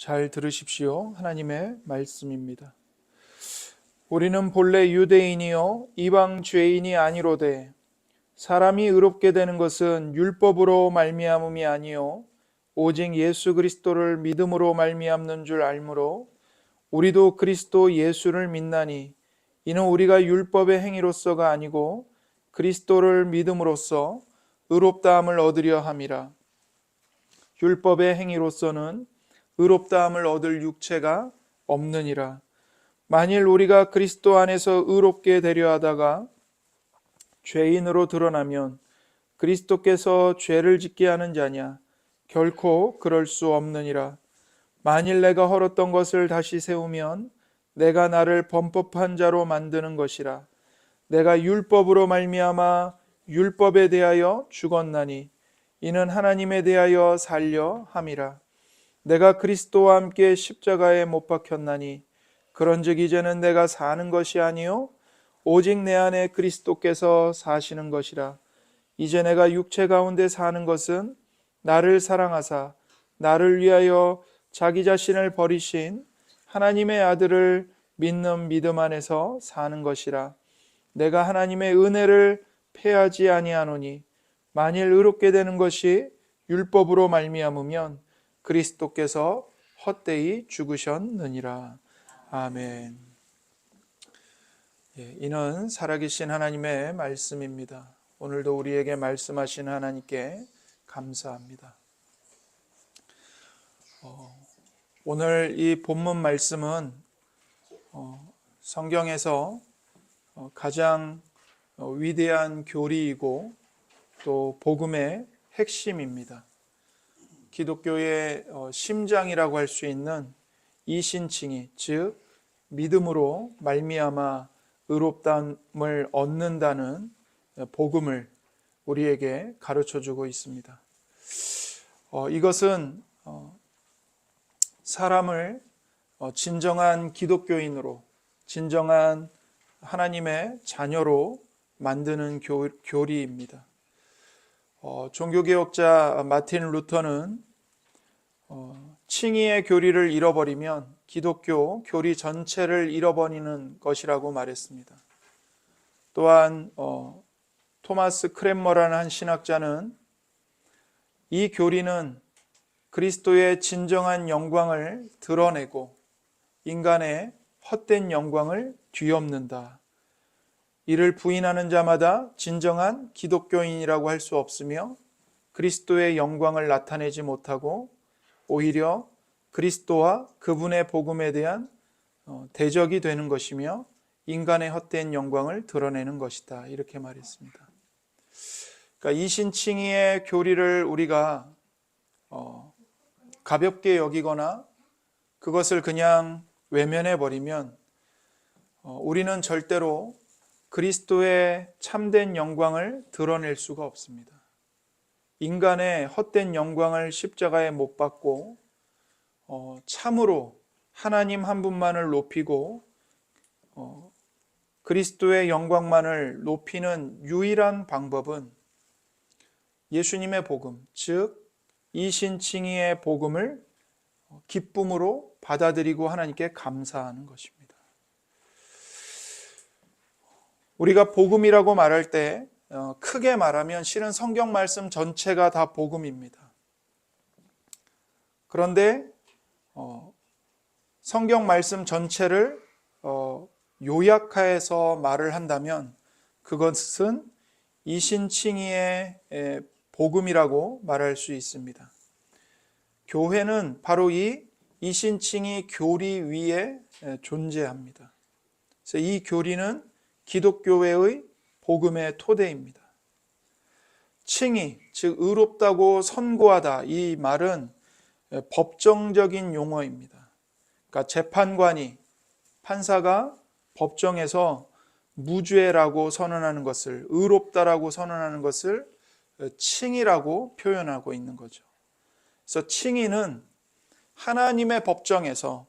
잘 들으십시오. 하나님의 말씀입니다. 우리는 본래 유대인이요 이방 죄인이 아니로되 사람이 의롭게 되는 것은 율법으로 말미암음이 아니요 오직 예수 그리스도를 믿음으로 말미암는 줄 알므로 우리도 그리스도 예수를 믿나니 이는 우리가 율법의 행위로서가 아니고 그리스도를 믿음으로써 의롭다함을 얻으려 함이라. 율법의 행위로서는 의롭다함을 얻을 육체가 없느니라. 만일 우리가 그리스도 안에서 의롭게 되려 하다가 죄인으로 드러나면 그리스도께서 죄를 짓게 하는 자냐? 결코 그럴 수 없느니라. 만일 내가 헐었던 것을 다시 세우면 내가 나를 범법한 자로 만드는 것이라. 내가 율법으로 말미암아 율법에 대하여 죽었나니 이는 하나님에 대하여 살려 함이라. 내가 그리스도와 함께 십자가에 못 박혔나니 그런즉 이제는 내가 사는 것이 아니요 오직 내 안에 그리스도께서 사시는 것이라. 이제 내가 육체 가운데 사는 것은 나를 사랑하사 나를 위하여 자기 자신을 버리신 하나님의 아들을 믿는 믿음 안에서 사는 것이라. 내가 하나님의 은혜를 패하지 아니하노니 만일 의롭게 되는 것이 율법으로 말미암으면 그리스도께서 헛되이 죽으셨느니라. 아멘. 이는 살아계신 하나님의 말씀입니다. 오늘도 우리에게 말씀하신 하나님께 감사합니다. 오늘 이 본문 말씀은 성경에서 가장 위대한 교리이고 또 복음의 핵심입니다. 기독교의 심장이라고 할 수 있는 이신칭의, 즉 믿음으로 말미암아 의롭다함을 얻는다는 복음을 우리에게 가르쳐주고 있습니다. 이것은 사람을 진정한 기독교인으로, 진정한 하나님의 자녀로 만드는 교리입니다. 종교개혁자 마틴 루터는 칭의의 교리를 잃어버리면 기독교 교리 전체를 잃어버리는 것이라고 말했습니다. 또한 토마스 크랜머라는 한 신학자는 이 교리는 그리스도의 진정한 영광을 드러내고 인간의 헛된 영광을 뒤엎는다. 이를 부인하는 자마다 진정한 기독교인이라고 할 수 없으며 그리스도의 영광을 나타내지 못하고 오히려 그리스도와 그분의 복음에 대한 대적이 되는 것이며 인간의 헛된 영광을 드러내는 것이다. 이렇게 말했습니다. 그러니까 이신칭의의 교리를 우리가 가볍게 여기거나 그것을 그냥 외면해 버리면 우리는 절대로 그리스도의 참된 영광을 드러낼 수가 없습니다. 인간의 헛된 영광을 십자가에 못 박고 참으로 하나님 한 분만을 높이고 그리스도의 영광만을 높이는 유일한 방법은 예수님의 복음, 즉 이신칭의의 복음을 기쁨으로 받아들이고 하나님께 감사하는 것입니다. 우리가 복음이라고 말할 때 크게 말하면 실은 성경 말씀 전체가 다 복음입니다. 그런데 성경 말씀 전체를 요약해서 말을 한다면 그것은 이신칭의의 복음이라고 말할 수 있습니다. 교회는 바로 이 이신칭의 교리 위에 존재합니다. 그래서 이 교리는 기독교회의 복음의 토대입니다. 칭의, 즉 의롭다고 선고하다, 이 말은 법정적인 용어입니다. 그러니까 재판관이, 판사가 법정에서 무죄라고 선언하는 것을, 의롭다라고 선언하는 것을 칭의라고 표현하고 있는 거죠. 그래서 칭의는 하나님의 법정에서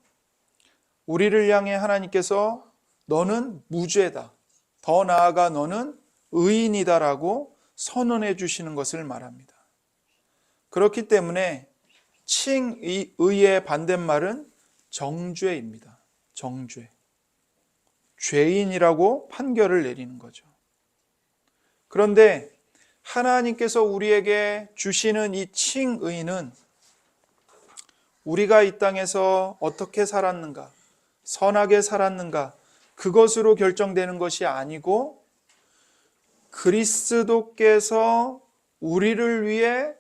우리를 향해 하나님께서 너는 무죄다, 더 나아가 너는 의인이다라고 선언해 주시는 것을 말합니다. 그렇기 때문에 칭의의 반대말은 정죄입니다. 정죄. 죄인이라고 판결을 내리는 거죠. 그런데 하나님께서 우리에게 주시는 이 칭의는 우리가 이 땅에서 어떻게 살았는가, 선하게 살았는가, 그것으로 결정되는 것이 아니고 그리스도께서 우리를 위해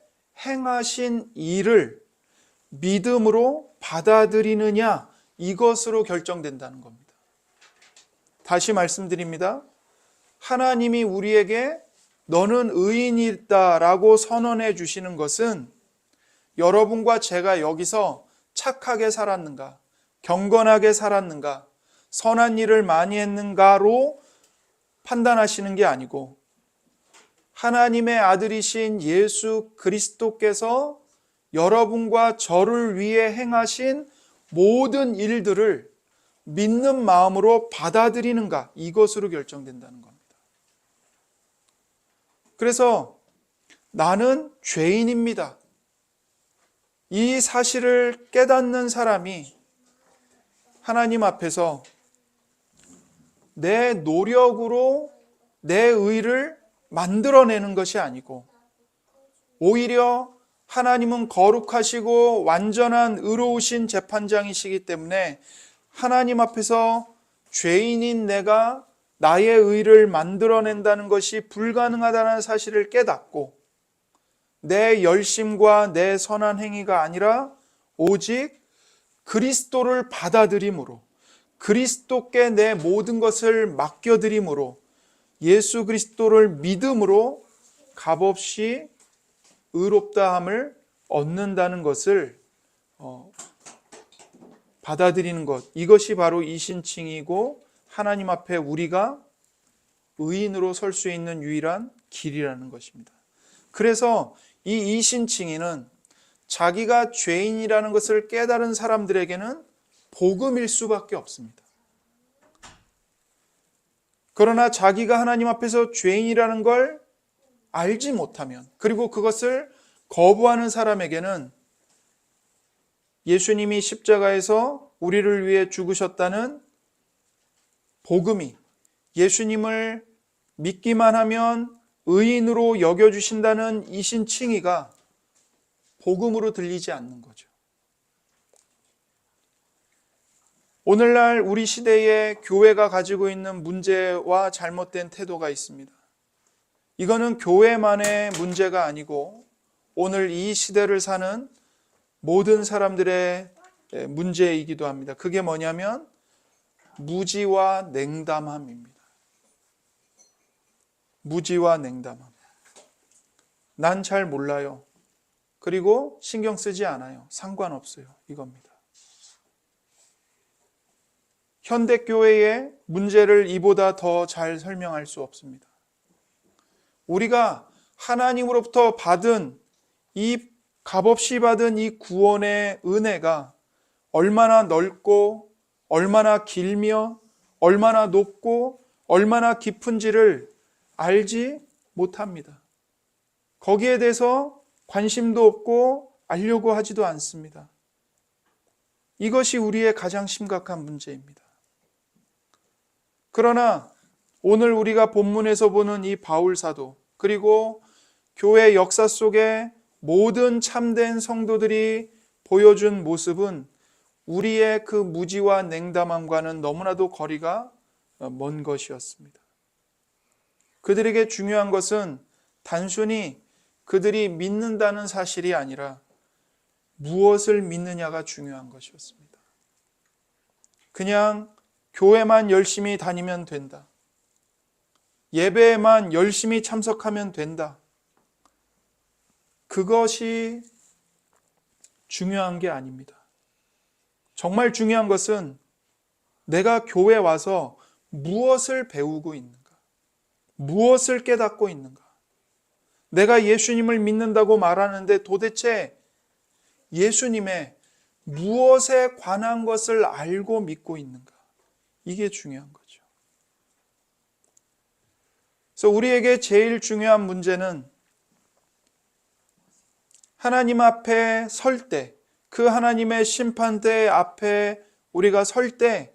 행하신 일을 믿음으로 받아들이느냐, 이것으로 결정된다는 겁니다. 다시 말씀드립니다. 하나님이 우리에게 너는 의인이다라고 선언해 주시는 것은 여러분과 제가 여기서 착하게 살았는가, 경건하게 살았는가, 선한 일을 많이 했는가로 판단하시는 게 아니고 하나님의 아들이신 예수 그리스도께서 여러분과 저를 위해 행하신 모든 일들을 믿는 마음으로 받아들이는가, 이것으로 결정된다는 겁니다. 그래서 나는 죄인입니다. 이 사실을 깨닫는 사람이 하나님 앞에서 내 노력으로 내 의를 만들어내는 것이 아니고 오히려 하나님은 거룩하시고 완전한 의로우신 재판장이시기 때문에 하나님 앞에서 죄인인 내가 나의 의를 만들어낸다는 것이 불가능하다는 사실을 깨닫고 내 열심과 내 선한 행위가 아니라 오직 그리스도를 받아들임으로 그리스도께 내 모든 것을 맡겨드림으로 예수 그리스도를 믿음으로 값없이 의롭다함을 얻는다는 것을 받아들이는 것, 이것이 바로 이신칭이고 하나님 앞에 우리가 의인으로 설 수 있는 유일한 길이라는 것입니다. 그래서 이 이신칭의는 자기가 죄인이라는 것을 깨달은 사람들에게는 복음일 수밖에 없습니다. 그러나 자기가 하나님 앞에서 죄인이라는 걸 알지 못하면, 그리고 그것을 거부하는 사람에게는 예수님이 십자가에서 우리를 위해 죽으셨다는 복음이, 예수님을 믿기만 하면 의인으로 여겨주신다는 이신칭의가 복음으로 들리지 않는 거죠. 오늘날 우리 시대에 교회가 가지고 있는 문제와 잘못된 태도가 있습니다. 이거는 교회만의 문제가 아니고 오늘 이 시대를 사는 모든 사람들의 문제이기도 합니다. 그게 뭐냐면 무지와 냉담함입니다. 무지와 냉담함. 난 잘 몰라요. 그리고 신경 쓰지 않아요. 상관없어요. 이겁니다. 현대교회의 문제를 이보다 더 잘 설명할 수 없습니다. 우리가 하나님으로부터 받은 이 값없이 받은 이 구원의 은혜가 얼마나 넓고 얼마나 길며 얼마나 높고 얼마나 깊은지를 알지 못합니다. 거기에 대해서 관심도 없고 알려고 하지도 않습니다. 이것이 우리의 가장 심각한 문제입니다. 그러나 오늘 우리가 본문에서 보는 이 바울 사도, 그리고 교회 역사 속에 모든 참된 성도들이 보여준 모습은 우리의 그 무지와 냉담함과는 너무나도 거리가 먼 것이었습니다. 그들에게 중요한 것은 단순히 그들이 믿는다는 사실이 아니라 무엇을 믿느냐가 중요한 것이었습니다. 그냥 교회만 열심히 다니면 된다. 예배에만 열심히 참석하면 된다. 그것이 중요한 게 아닙니다. 정말 중요한 것은 내가 교회 와서 무엇을 배우고 있는가? 무엇을 깨닫고 있는가? 내가 예수님을 믿는다고 말하는데 도대체 예수님의 무엇에 관한 것을 알고 믿고 있는가? 이게 중요한 거죠. 그래서 우리에게 제일 중요한 문제는 하나님 앞에 설 때 그 하나님의 심판대 앞에 우리가 설 때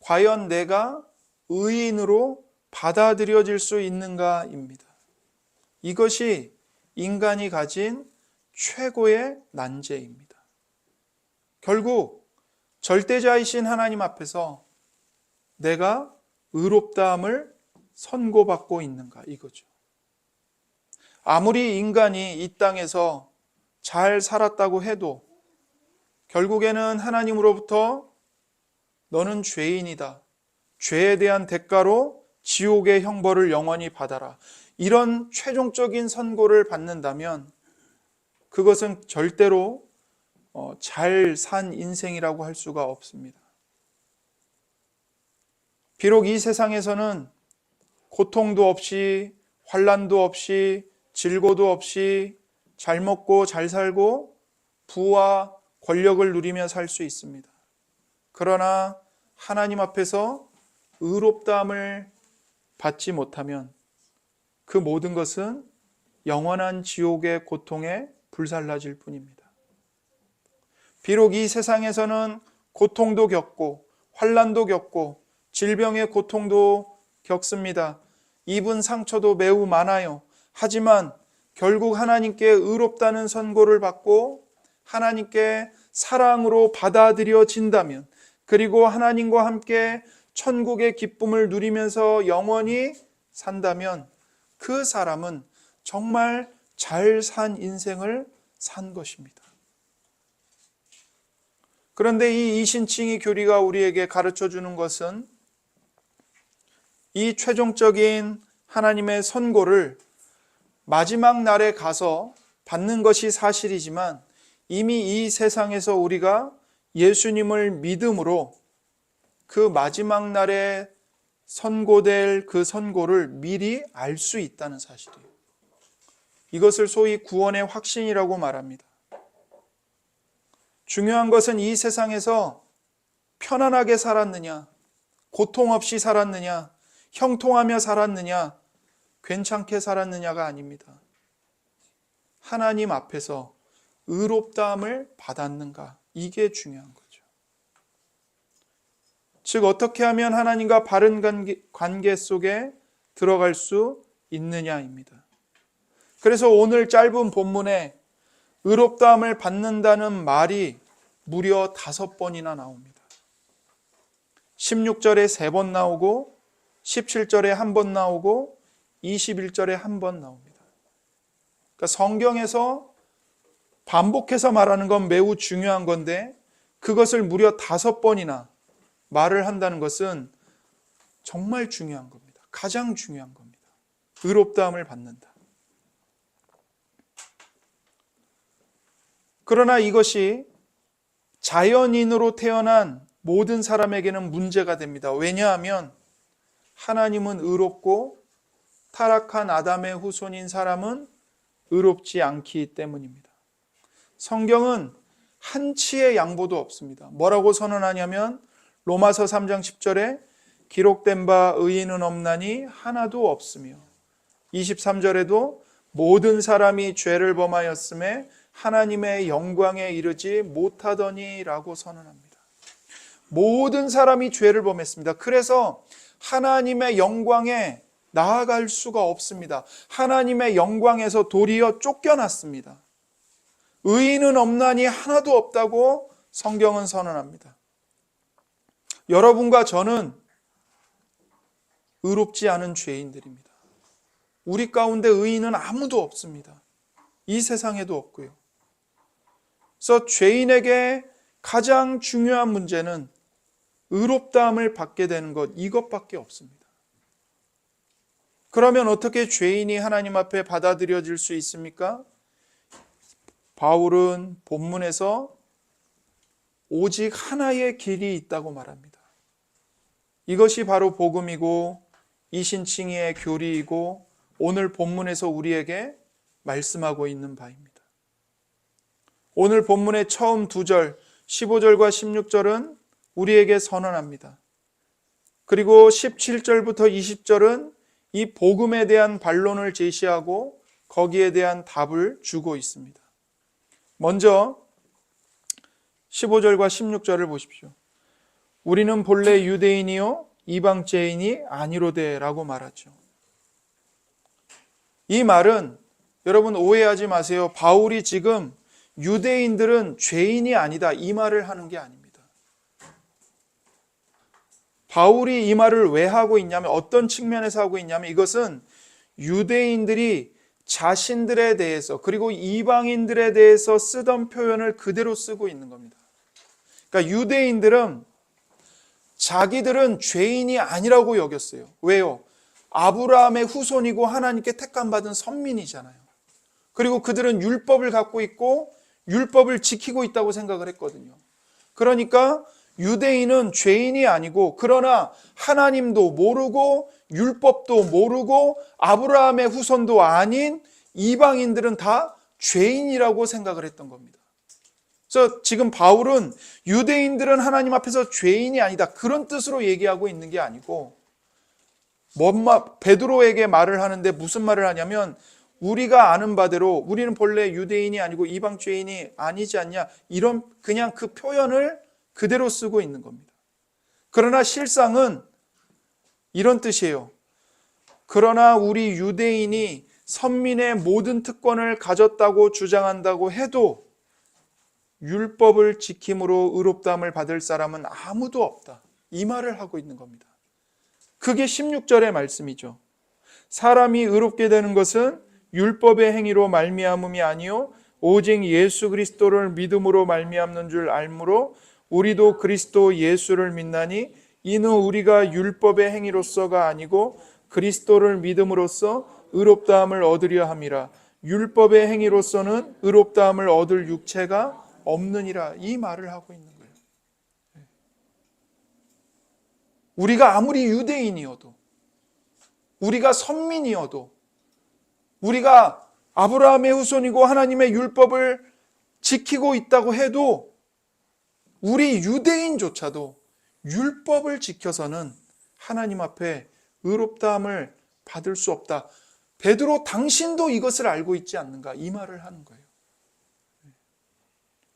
과연 내가 의인으로 받아들여질 수 있는가입니다. 이것이 인간이 가진 최고의 난제입니다. 결국 절대자이신 하나님 앞에서 내가 의롭다함을 선고받고 있는가 이거죠. 아무리 인간이 이 땅에서 잘 살았다고 해도 결국에는 하나님으로부터 너는 죄인이다. 죄에 대한 대가로 지옥의 형벌을 영원히 받아라. 이런 최종적인 선고를 받는다면 그것은 절대로 잘 산 인생이라고 할 수가 없습니다. 비록 이 세상에서는 고통도 없이 환난도 없이 질고도 없이 잘 먹고 잘 살고 부와 권력을 누리며 살 수 있습니다. 그러나 하나님 앞에서 의롭다함을 받지 못하면 그 모든 것은 영원한 지옥의 고통에 불살라질 뿐입니다. 비록 이 세상에서는 고통도 겪고 환난도 겪고 질병의 고통도 겪습니다. 입은 상처도 매우 많아요. 하지만 결국 하나님께 의롭다는 선고를 받고 하나님께 사랑으로 받아들여진다면, 그리고 하나님과 함께 천국의 기쁨을 누리면서 영원히 산다면 그 사람은 정말 잘 산 인생을 산 것입니다. 그런데 이 이신칭의 교리가 우리에게 가르쳐 주는 것은 이 최종적인 하나님의 선고를 마지막 날에 가서 받는 것이 사실이지만 이미 이 세상에서 우리가 예수님을 믿음으로 그 마지막 날에 선고될 그 선고를 미리 알 수 있다는 사실이에요. 이것을 소위 구원의 확신이라고 말합니다. 중요한 것은 이 세상에서 편안하게 살았느냐, 고통 없이 살았느냐, 형통하며 살았느냐, 괜찮게 살았느냐가 아닙니다. 하나님 앞에서 의롭다함을 받았는가, 이게 중요한 거죠. 즉 어떻게 하면 하나님과 바른 관계 속에 들어갈 수 있느냐입니다. 그래서 오늘 짧은 본문에 의롭다함을 받는다는 말이 무려 5번이나 나옵니다. 16절에 3번 나오고 17절에 1번 나오고 21절에 1번 나옵니다. 그러니까 성경에서 반복해서 말하는 건 매우 중요한 건데 그것을 무려 5번이나 말을 한다는 것은 정말 중요한 겁니다. 가장 중요한 겁니다. 의롭다함을 받는다. 그러나 이것이 자연인으로 태어난 모든 사람에게는 문제가 됩니다. 왜냐하면 하나님은 의롭고 타락한 아담의 후손인 사람은 의롭지 않기 때문입니다. 성경은 한치의 양보도 없습니다. 뭐라고 선언하냐면 로마서 3장 10절에 기록된 바 의인은 없나니 하나도 없으며 23절에도 모든 사람이 죄를 범하였음에 하나님의 영광에 이르지 못하더니라고 선언합니다. 모든 사람이 죄를 범했습니다. 그래서 하나님의 영광에 나아갈 수가 없습니다. 하나님의 영광에서 도리어 쫓겨났습니다. 의인은 없나니 하나도 없다고 성경은 선언합니다. 여러분과 저는 의롭지 않은 죄인들입니다. 우리 가운데 의인은 아무도 없습니다. 이 세상에도 없고요. 그래서 죄인에게 가장 중요한 문제는 의롭다함을 받게 되는 것, 이것밖에 없습니다. 그러면 어떻게 죄인이 하나님 앞에 받아들여질 수 있습니까? 바울은 본문에서 오직 하나의 길이 있다고 말합니다. 이것이 바로 복음이고 이신칭의의 교리이고 오늘 본문에서 우리에게 말씀하고 있는 바입니다. 오늘 본문의 처음 2절 15절과 16절은 우리에게 선언합니다. 그리고 17절부터 20절은 이 복음에 대한 반론을 제시하고 거기에 대한 답을 주고 있습니다. 먼저 15절과 16절을 보십시오. 우리는 본래 유대인이요 이방죄인이 아니로되라고 말하죠. 이 말은 여러분 오해하지 마세요. 바울이 지금 유대인들은 죄인이 아니다 이 말을 하는 게 아닙니다. 바울이 이 말을 왜 하고 있냐면 어떤 측면에서 하고 있냐면 이것은 유대인들이 자신들에 대해서 그리고 이방인들에 대해서 쓰던 표현을 그대로 쓰고 있는 겁니다. 그러니까 유대인들은 자기들은 죄인이 아니라고 여겼어요. 왜요? 아브라함의 후손이고 하나님께 택함받은 선민이잖아요. 그리고 그들은 율법을 갖고 있고 율법을 지키고 있다고 생각을 했거든요. 그러니까 유대인은 죄인이 아니고 그러나 하나님도 모르고 율법도 모르고 아브라함의 후손도 아닌 이방인들은 다 죄인이라고 생각을 했던 겁니다. 그래서 지금 바울은 유대인들은 하나님 앞에서 죄인이 아니다 그런 뜻으로 얘기하고 있는 게 아니고 베드로에게 말을 하는데 무슨 말을 하냐면 우리가 아는 바대로 우리는 본래 유대인이 아니고 이방 죄인이 아니지 않냐 이런 그냥 그 표현을 그대로 쓰고 있는 겁니다. 그러나 실상은 이런 뜻이에요. 그러나 우리 유대인이 선민의 모든 특권을 가졌다고 주장한다고 해도 율법을 지킴으로 의롭다함을 받을 사람은 아무도 없다. 이 말을 하고 있는 겁니다. 그게 16절의 말씀이죠. 사람이 의롭게 되는 것은 율법의 행위로 말미암음이 아니요 오직 예수 그리스도를 믿음으로 말미암는 줄 알므로 우리도 그리스도 예수를 믿나니 이는 우리가 율법의 행위로서가 아니고 그리스도를 믿음으로써 의롭다함을 얻으려 함이라. 율법의 행위로서는 의롭다함을 얻을 육체가 없느니라. 이 말을 하고 있는 거예요. 우리가 아무리 유대인이어도 우리가 선민이어도 우리가 아브라함의 후손이고 하나님의 율법을 지키고 있다고 해도 우리 유대인조차도 율법을 지켜서는 하나님 앞에 의롭다함을 받을 수 없다. 베드로 당신도 이것을 알고 있지 않는가? 이 말을 하는 거예요.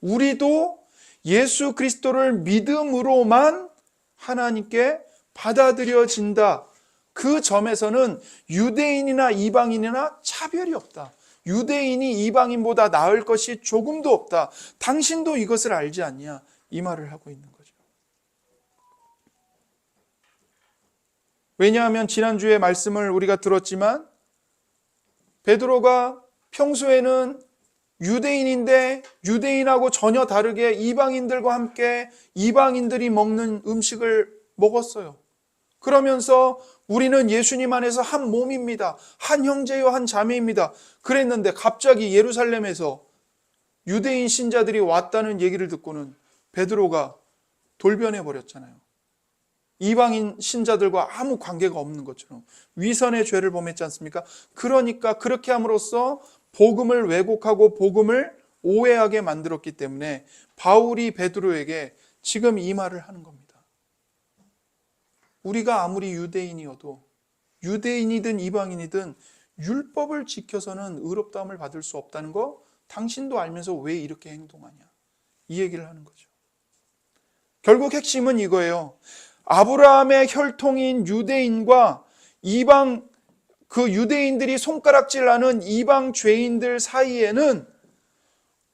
우리도 예수 그리스도를 믿음으로만 하나님께 받아들여진다. 그 점에서는 유대인이나 이방인이나 차별이 없다. 유대인이 이방인보다 나을 것이 조금도 없다. 당신도 이것을 알지 않냐? 이 말을 하고 있는 거죠. 왜냐하면 지난주에 말씀을 우리가 들었지만 베드로가 평소에는 유대인인데 유대인하고 전혀 다르게 이방인들과 함께 이방인들이 먹는 음식을 먹었어요. 그러면서 우리는 예수님 안에서 한 몸입니다. 한 형제요 한 자매입니다. 그랬는데 갑자기 예루살렘에서 유대인 신자들이 왔다는 얘기를 듣고는 베드로가 돌변해 버렸잖아요. 이방인 신자들과 아무 관계가 없는 것처럼 위선의 죄를 범했지 않습니까? 그러니까 그렇게 함으로써 복음을 왜곡하고 복음을 오해하게 만들었기 때문에 바울이 베드로에게 지금 이 말을 하는 겁니다. 우리가 아무리 유대인이어도 유대인이든 이방인이든 율법을 지켜서는 의롭다함을 받을 수 없다는 거 당신도 알면서 왜 이렇게 행동하냐? 이 얘기를 하는 거죠. 결국 핵심은 이거예요. 아브라함의 혈통인 유대인과 이방 그 유대인들이 손가락질하는 이방 죄인들 사이에는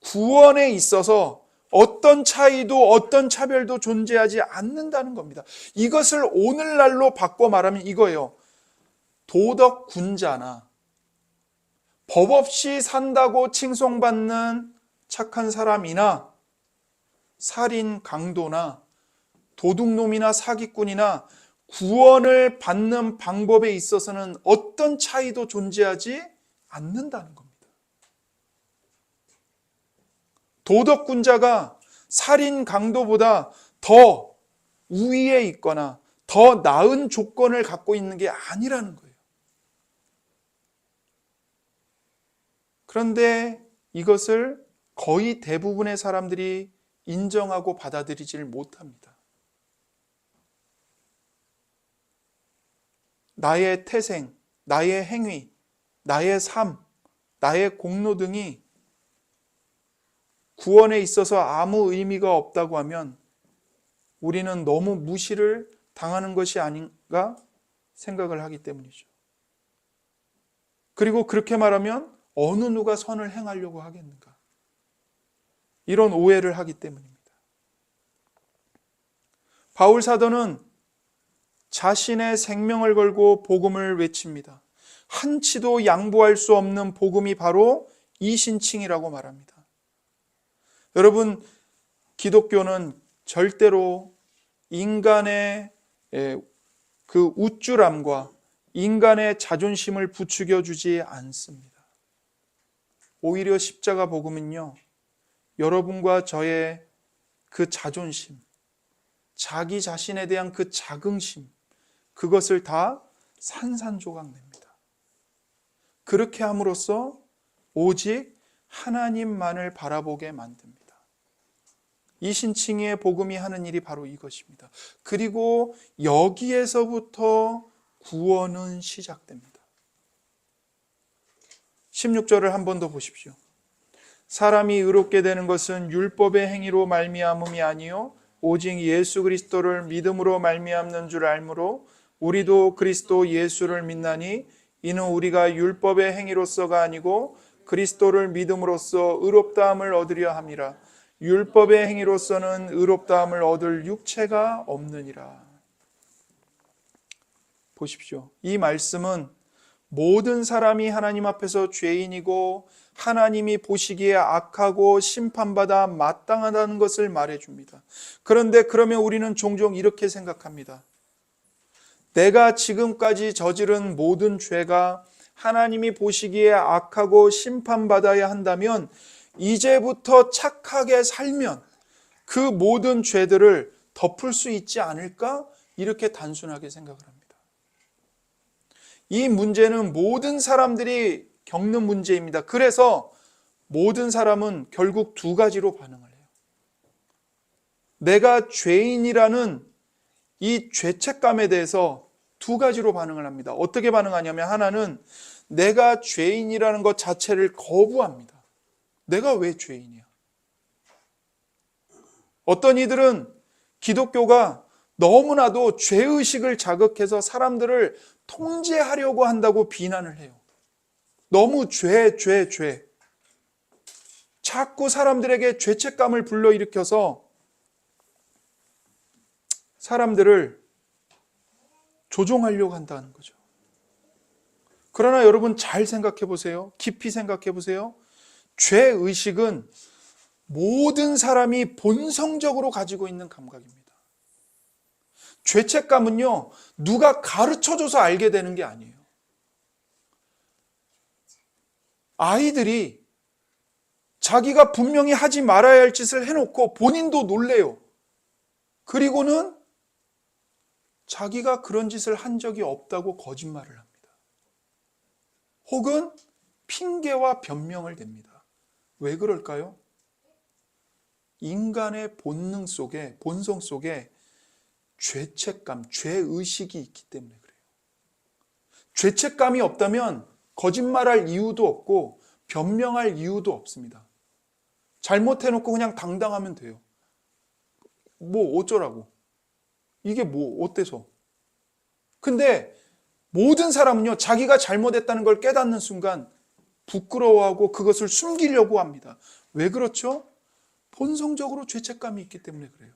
구원에 있어서 어떤 차이도 어떤 차별도 존재하지 않는다는 겁니다. 이것을 오늘날로 바꿔 말하면 이거예요. 도덕 군자나 법 없이 산다고 칭송받는 착한 사람이나 살인 강도나 도둑놈이나 사기꾼이나 구원을 받는 방법에 있어서는 어떤 차이도 존재하지 않는다는 겁니다. 도덕군자가 살인 강도보다 더 우위에 있거나 더 나은 조건을 갖고 있는 게 아니라는 거예요. 그런데 이것을 거의 대부분의 사람들이 인정하고 받아들이질 못합니다. 나의 태생, 나의 행위, 나의 삶, 나의 공로 등이 구원에 있어서 아무 의미가 없다고 하면 우리는 너무 무시를 당하는 것이 아닌가 생각을 하기 때문이죠. 그리고 그렇게 말하면 어느 누가 선을 행하려고 하겠는가? 이런 오해를 하기 때문입니다. 바울 사도는 자신의 생명을 걸고 복음을 외칩니다. 한치도 양보할 수 없는 복음이 바로 이신칭이라고 말합니다. 여러분, 기독교는 절대로 인간의 그 우쭐함과 인간의 자존심을 부추겨 주지 않습니다. 오히려 십자가 복음은요, 여러분과 저의 그 자존심, 자기 자신에 대한 그 자긍심, 그것을 다 산산조각 냅니다. 그렇게 함으로써 오직 하나님만을 바라보게 만듭니다. 이신칭의 복음이 하는 일이 바로 이것입니다. 그리고 여기에서부터 구원은 시작됩니다. 16절을 한 번 더 보십시오. 사람이 의롭게 되는 것은 율법의 행위로 말미암음이 아니요 오직 예수 그리스도를 믿음으로 말미암는 줄 알므로 우리도 그리스도 예수를 믿나니 이는 우리가 율법의 행위로서가 아니고 그리스도를 믿음으로써 의롭다함을 얻으려 함이라. 율법의 행위로서는 의롭다함을 얻을 육체가 없느니라. 보십시오. 이 말씀은 모든 사람이 하나님 앞에서 죄인이고 하나님이 보시기에 악하고 심판받아 마땅하다는 것을 말해줍니다. 그런데 그러면 우리는 종종 이렇게 생각합니다. 내가 지금까지 저지른 모든 죄가 하나님이 보시기에 악하고 심판받아야 한다면 이제부터 착하게 살면 그 모든 죄들을 덮을 수 있지 않을까? 이렇게 단순하게 생각을 합니다. 이 문제는 모든 사람들이 겪는 문제입니다. 그래서 모든 사람은 결국 두 가지로 반응을 해요. 내가 죄인이라는 이 죄책감에 대해서 두 가지로 반응을 합니다. 어떻게 반응하냐면 하나는 내가 죄인이라는 것 자체를 거부합니다. 내가 왜 죄인이야? 어떤 이들은 기독교가 너무나도 죄의식을 자극해서 사람들을 통제하려고 한다고 비난을 해요. 너무 죄. 자꾸 사람들에게 죄책감을 불러일으켜서 사람들을 조종하려고 한다는 거죠. 그러나 여러분 잘 생각해 보세요. 깊이 생각해 보세요. 죄의식은 모든 사람이 본성적으로 가지고 있는 감각입니다. 죄책감은요, 누가 가르쳐줘서 알게 되는 게 아니에요. 아이들이 자기가 분명히 하지 말아야 할 짓을 해놓고 본인도 놀래요. 그리고는 자기가 그런 짓을 한 적이 없다고 거짓말을 합니다. 혹은 핑계와 변명을 댑니다. 왜 그럴까요? 인간의 본능 속에, 본성 속에 죄책감, 죄의식이 있기 때문에 그래요. 죄책감이 없다면 거짓말할 이유도 없고 변명할 이유도 없습니다. 잘못해놓고 그냥 당당하면 돼요. 뭐 어쩌라고. 이게 뭐 어때서. 근데 모든 사람은요, 자기가 잘못했다는 걸 깨닫는 순간 부끄러워하고 그것을 숨기려고 합니다. 왜 그렇죠? 본성적으로 죄책감이 있기 때문에 그래요.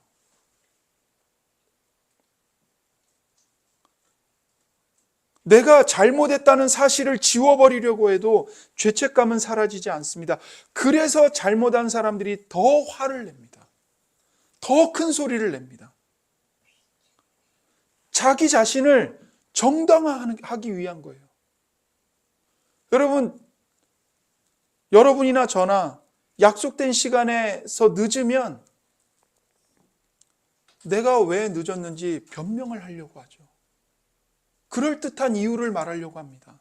내가 잘못했다는 사실을 지워버리려고 해도 죄책감은 사라지지 않습니다. 그래서 잘못한 사람들이 더 화를 냅니다. 더 큰 소리를 냅니다. 자기 자신을 정당화하기 위한 거예요. 여러분이나 저나 약속된 시간에서 늦으면 내가 왜 늦었는지 변명을 하려고 하죠. 그럴듯한 이유를 말하려고 합니다.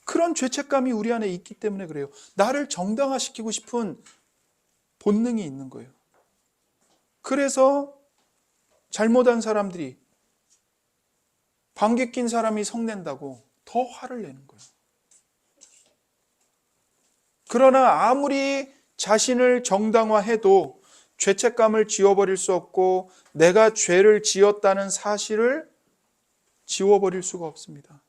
그런 죄책감이 우리 안에 있기 때문에 그래요. 나를 정당화시키고 싶은 본능이 있는 거예요. 그래서 잘못한 사람들이, 방귀 낀 사람이 성낸다고 더 화를 내는 거예요. 그러나 아무리 자신을 정당화해도 죄책감을 지워버릴 수 없고 내가 죄를 지었다는 사실을 지워버릴 수가 없습니다.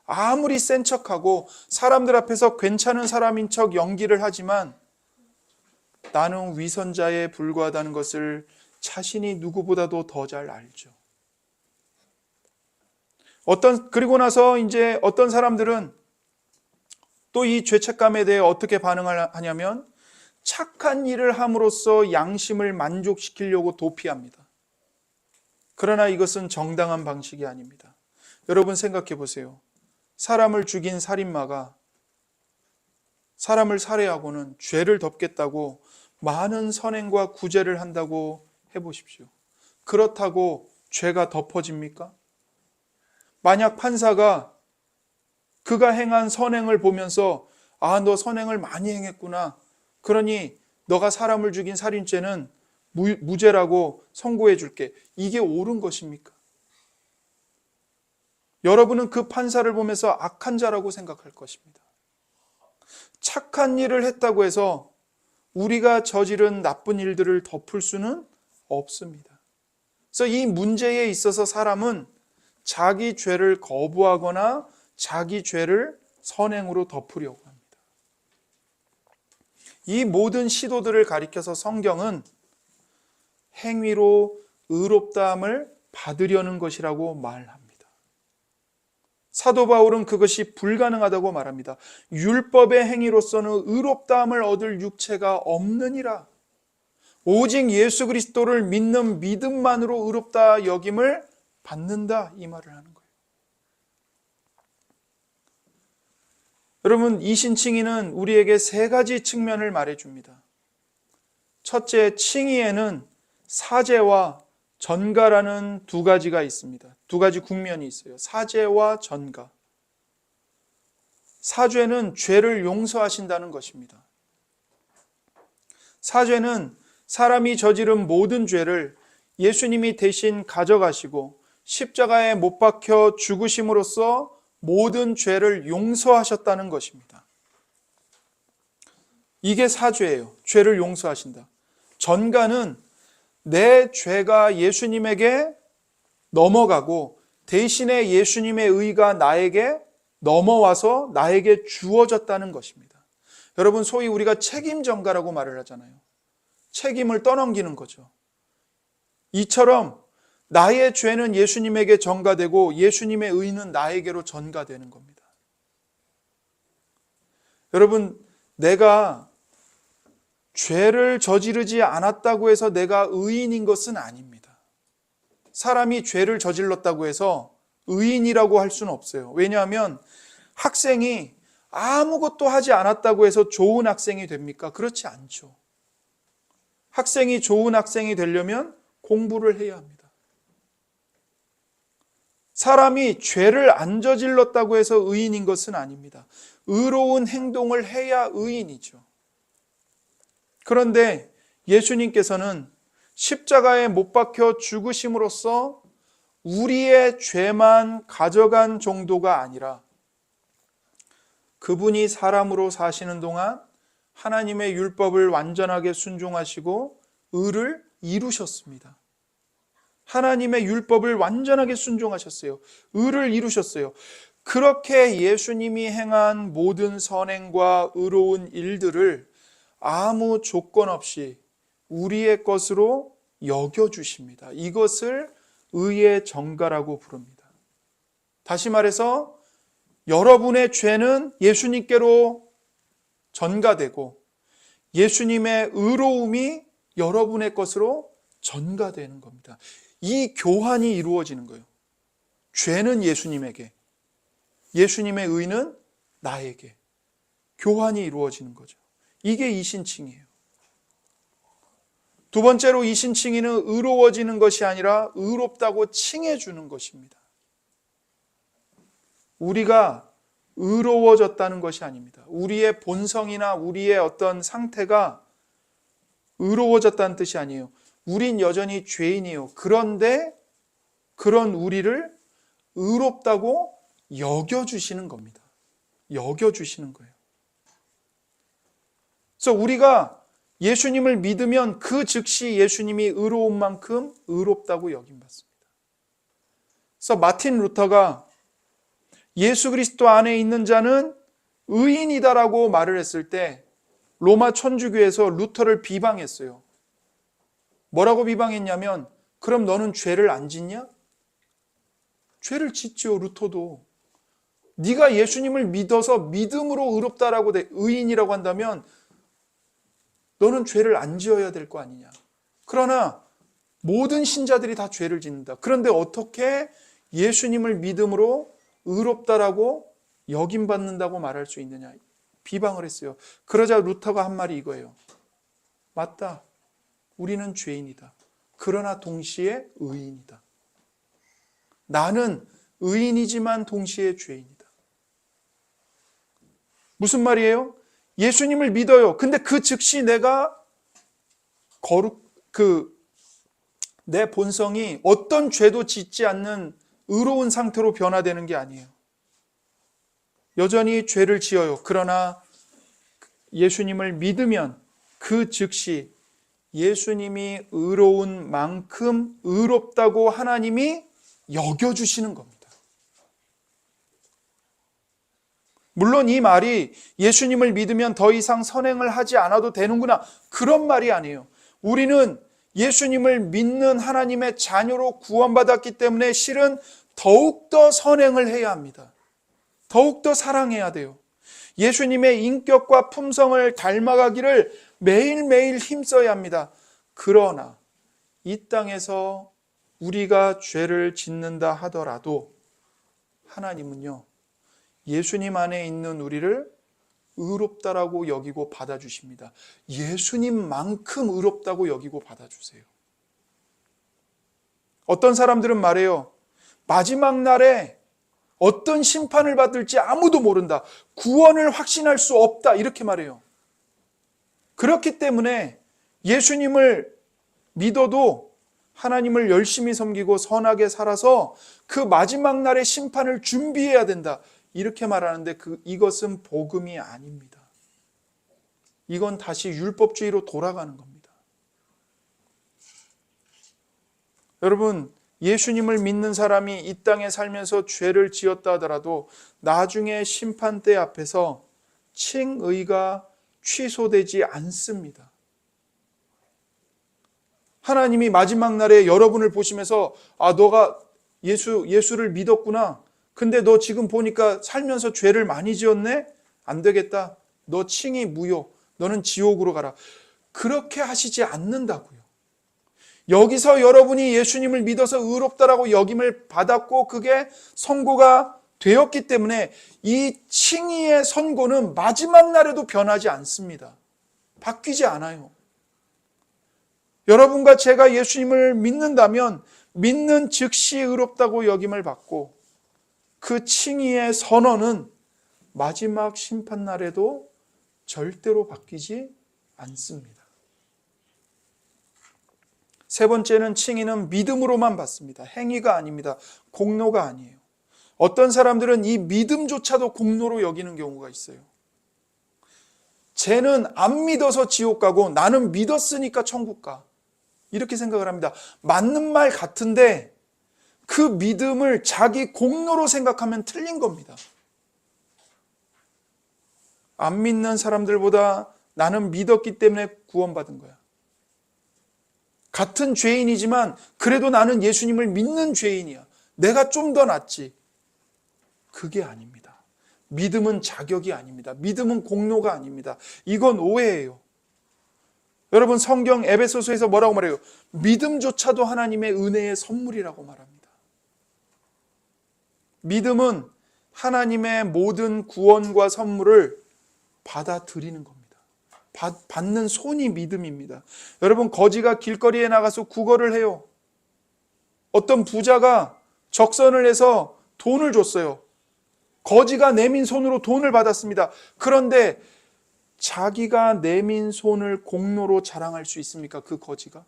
아무리 센 척하고 사람들 앞에서 괜찮은 사람인 척 연기를 하지만 나는 위선자에 불과하다는 것을 자신이 누구보다도 더 잘 알죠. 그리고 나서 이제 어떤 사람들은 또 이 죄책감에 대해 어떻게 반응을 하냐면 착한 일을 함으로써 양심을 만족시키려고 도피합니다. 그러나 이것은 정당한 방식이 아닙니다. 여러분 생각해 보세요. 사람을 죽인 살인마가 사람을 살해하고는 죄를 덮겠다고 많은 선행과 구제를 한다고 해보십시오. 그렇다고 죄가 덮어집니까? 만약 판사가 그가 행한 선행을 보면서 너 선행을 많이 행했구나. 그러니 너가 사람을 죽인 살인죄는 무죄라고 선고해 줄게. 이게 옳은 것입니까? 여러분은 그 판사를 보면서 악한 자라고 생각할 것입니다. 착한 일을 했다고 해서 우리가 저지른 나쁜 일들을 덮을 수는 없습니다. 그래서 이 문제에 있어서 사람은 자기 죄를 거부하거나 자기 죄를 선행으로 덮으려고 합니다. 이 모든 시도들을 가리켜서 성경은 행위로 의롭다함을 받으려는 것이라고 말합니다. 사도 바울은 그것이 불가능하다고 말합니다. 율법의 행위로서는 의롭다함을 얻을 육체가 없느니라. 오직 예수 그리스도를 믿는 믿음만으로 의롭다 여김을 받는다, 이 말을 하는 거예요. 여러분, 이신칭의는 우리에게 세 가지 측면을 말해줍니다. 첫째, 칭의에는 사죄와 전가라는 두 가지가 있습니다. 두 가지 국면이 있어요. 사죄와 전가. 사죄는 죄를 용서하신다는 것입니다. 사죄는 사람이 저지른 모든 죄를 예수님이 대신 가져가시고 십자가에 못 박혀 죽으심으로써 모든 죄를 용서하셨다는 것입니다. 이게 사죄예요. 죄를 용서하신다. 전가는 내 죄가 예수님에게 넘어가고 대신에 예수님의 의가 나에게 넘어와서 나에게 주어졌다는 것입니다. 여러분, 소위 우리가 책임 전가라고 말을 하잖아요. 책임을 떠넘기는 거죠. 이처럼 나의 죄는 예수님에게 전가되고 예수님의 의는 나에게로 전가되는 겁니다. 여러분, 내가 죄를 저지르지 않았다고 해서 내가 의인인 것은 아닙니다. 사람이 죄를 저질렀다고 해서 의인이라고 할 수는 없어요. 왜냐하면 학생이 아무것도 하지 않았다고 해서 좋은 학생이 됩니까? 그렇지 않죠. 학생이 좋은 학생이 되려면 공부를 해야 합니다. 사람이 죄를 안 저질렀다고 해서 의인인 것은 아닙니다. 의로운 행동을 해야 의인이죠. 그런데 예수님께서는 십자가에 못 박혀 죽으심으로써 우리의 죄만 가져간 정도가 아니라 그분이 사람으로 사시는 동안 하나님의 율법을 완전하게 순종하시고 의를 이루셨습니다. 하나님의 율법을 완전하게 순종하셨어요. 의를 이루셨어요. 그렇게 예수님이 행한 모든 선행과 의로운 일들을 아무 조건 없이 우리의 것으로 여겨주십니다. 이것을 의의 전가라고 부릅니다. 다시 말해서 여러분의 죄는 예수님께로 전가되고 예수님의 의로움이 여러분의 것으로 전가되는 겁니다. 이 교환이 이루어지는 거예요. 죄는 예수님에게, 예수님의 의는 나에게 교환이 이루어지는 거죠. 이게 이신칭이에요. 두 번째로 이신칭의는 의로워지는 것이 아니라 의롭다고 칭해주는 것입니다. 우리가 의로워졌다는 것이 아닙니다. 우리의 본성이나 우리의 어떤 상태가 의로워졌다는 뜻이 아니에요. 우린 여전히 죄인이에요. 그런데 그런 우리를 의롭다고 여겨주시는 겁니다. 여겨주시는 거예요. 그래서 우리가 예수님을 믿으면 그 즉시 예수님이 의로운 만큼 의롭다고 여김받습니다. 그래서 마틴 루터가 예수 그리스도 안에 있는 자는 의인이다라고 말을 했을 때 로마 천주교에서 루터를 비방했어요. 뭐라고 비방했냐면, 그럼 너는 죄를 안 짓냐? 죄를 짓죠, 루터도. 네가 예수님을 믿어서 믿음으로 의롭다라고 의인이라고 한다면 너는 죄를 안 지어야 될 거 아니냐. 그러나 모든 신자들이 다 죄를 짓는다. 그런데 어떻게 예수님을 믿음으로 의롭다라고 여김받는다고 말할 수 있느냐. 비방을 했어요. 그러자 루터가 한 말이 이거예요. 맞다. 우리는 죄인이다. 그러나 동시에 의인이다. 나는 의인이지만 동시에 죄인이다. 무슨 말이에요? 예수님을 믿어요. 근데 그 즉시 내가 내 본성이 어떤 죄도 짓지 않는 의로운 상태로 변화되는 게 아니에요. 여전히 죄를 지어요. 그러나 예수님을 믿으면 그 즉시 예수님이 의로운 만큼 의롭다고 하나님이 여겨주시는 겁니다. 물론 이 말이 예수님을 믿으면 더 이상 선행을 하지 않아도 되는구나, 그런 말이 아니에요. 우리는 예수님을 믿는 하나님의 자녀로 구원받았기 때문에 실은 더욱더 선행을 해야 합니다. 더욱더 사랑해야 돼요. 예수님의 인격과 품성을 닮아가기를 매일매일 힘써야 합니다. 그러나 이 땅에서 우리가 죄를 짓는다 하더라도 하나님은요, 예수님 안에 있는 우리를 의롭다라고 여기고 받아주십니다. 예수님만큼 의롭다고 여기고 받아주세요. 어떤 사람들은 말해요. 마지막 날에 어떤 심판을 받을지 아무도 모른다. 구원을 확신할 수 없다. 이렇게 말해요. 그렇기 때문에 예수님을 믿어도 하나님을 열심히 섬기고 선하게 살아서 그 마지막 날의 심판을 준비해야 된다. 이렇게 말하는데 이것은 복음이 아닙니다. 이건 다시 율법주의로 돌아가는 겁니다. 여러분, 예수님을 믿는 사람이 이 땅에 살면서 죄를 지었다 하더라도 나중에 심판대 앞에서 칭의가 취소되지 않습니다. 하나님이 마지막 날에 여러분을 보시면서 너가 예수를 믿었구나. 근데 너 지금 보니까 살면서 죄를 많이 지었네? 안 되겠다. 너 칭의 무효. 너는 지옥으로 가라. 그렇게 하시지 않는다고요. 여기서 여러분이 예수님을 믿어서 의롭다라고 여김을 받았고 그게 선고가 되었기 때문에 이 칭의의 선고는 마지막 날에도 변하지 않습니다. 바뀌지 않아요. 여러분과 제가 예수님을 믿는다면 믿는 즉시 의롭다고 여김을 받고 그 칭의의 선언은 마지막 심판날에도 절대로 바뀌지 않습니다. 세 번째는 칭의는 믿음으로만 받습니다. 행위가 아닙니다. 공로가 아니에요. 어떤 사람들은 이 믿음조차도 공로로 여기는 경우가 있어요. 쟤는 안 믿어서 지옥 가고 나는 믿었으니까 천국 가. 이렇게 생각을 합니다. 맞는 말 같은데 그 믿음을 자기 공로로 생각하면 틀린 겁니다. 안 믿는 사람들보다 나는 믿었기 때문에 구원받은 거야. 같은 죄인이지만 그래도 나는 예수님을 믿는 죄인이야. 내가 좀 더 낫지. 그게 아닙니다. 믿음은 자격이 아닙니다. 믿음은 공로가 아닙니다. 이건 오해예요. 여러분, 성경 에베소서에서 뭐라고 말해요? 믿음조차도 하나님의 은혜의 선물이라고 말합니다. 믿음은 하나님의 모든 구원과 선물을 받아들이는 겁니다. 받는 손이 믿음입니다. 여러분, 거지가 길거리에 나가서 구걸을 해요. 어떤 부자가 적선을 해서 돈을 줬어요. 거지가 내민 손으로 돈을 받았습니다. 그런데 자기가 내민 손을 공로로 자랑할 수 있습니까? 그 거지가?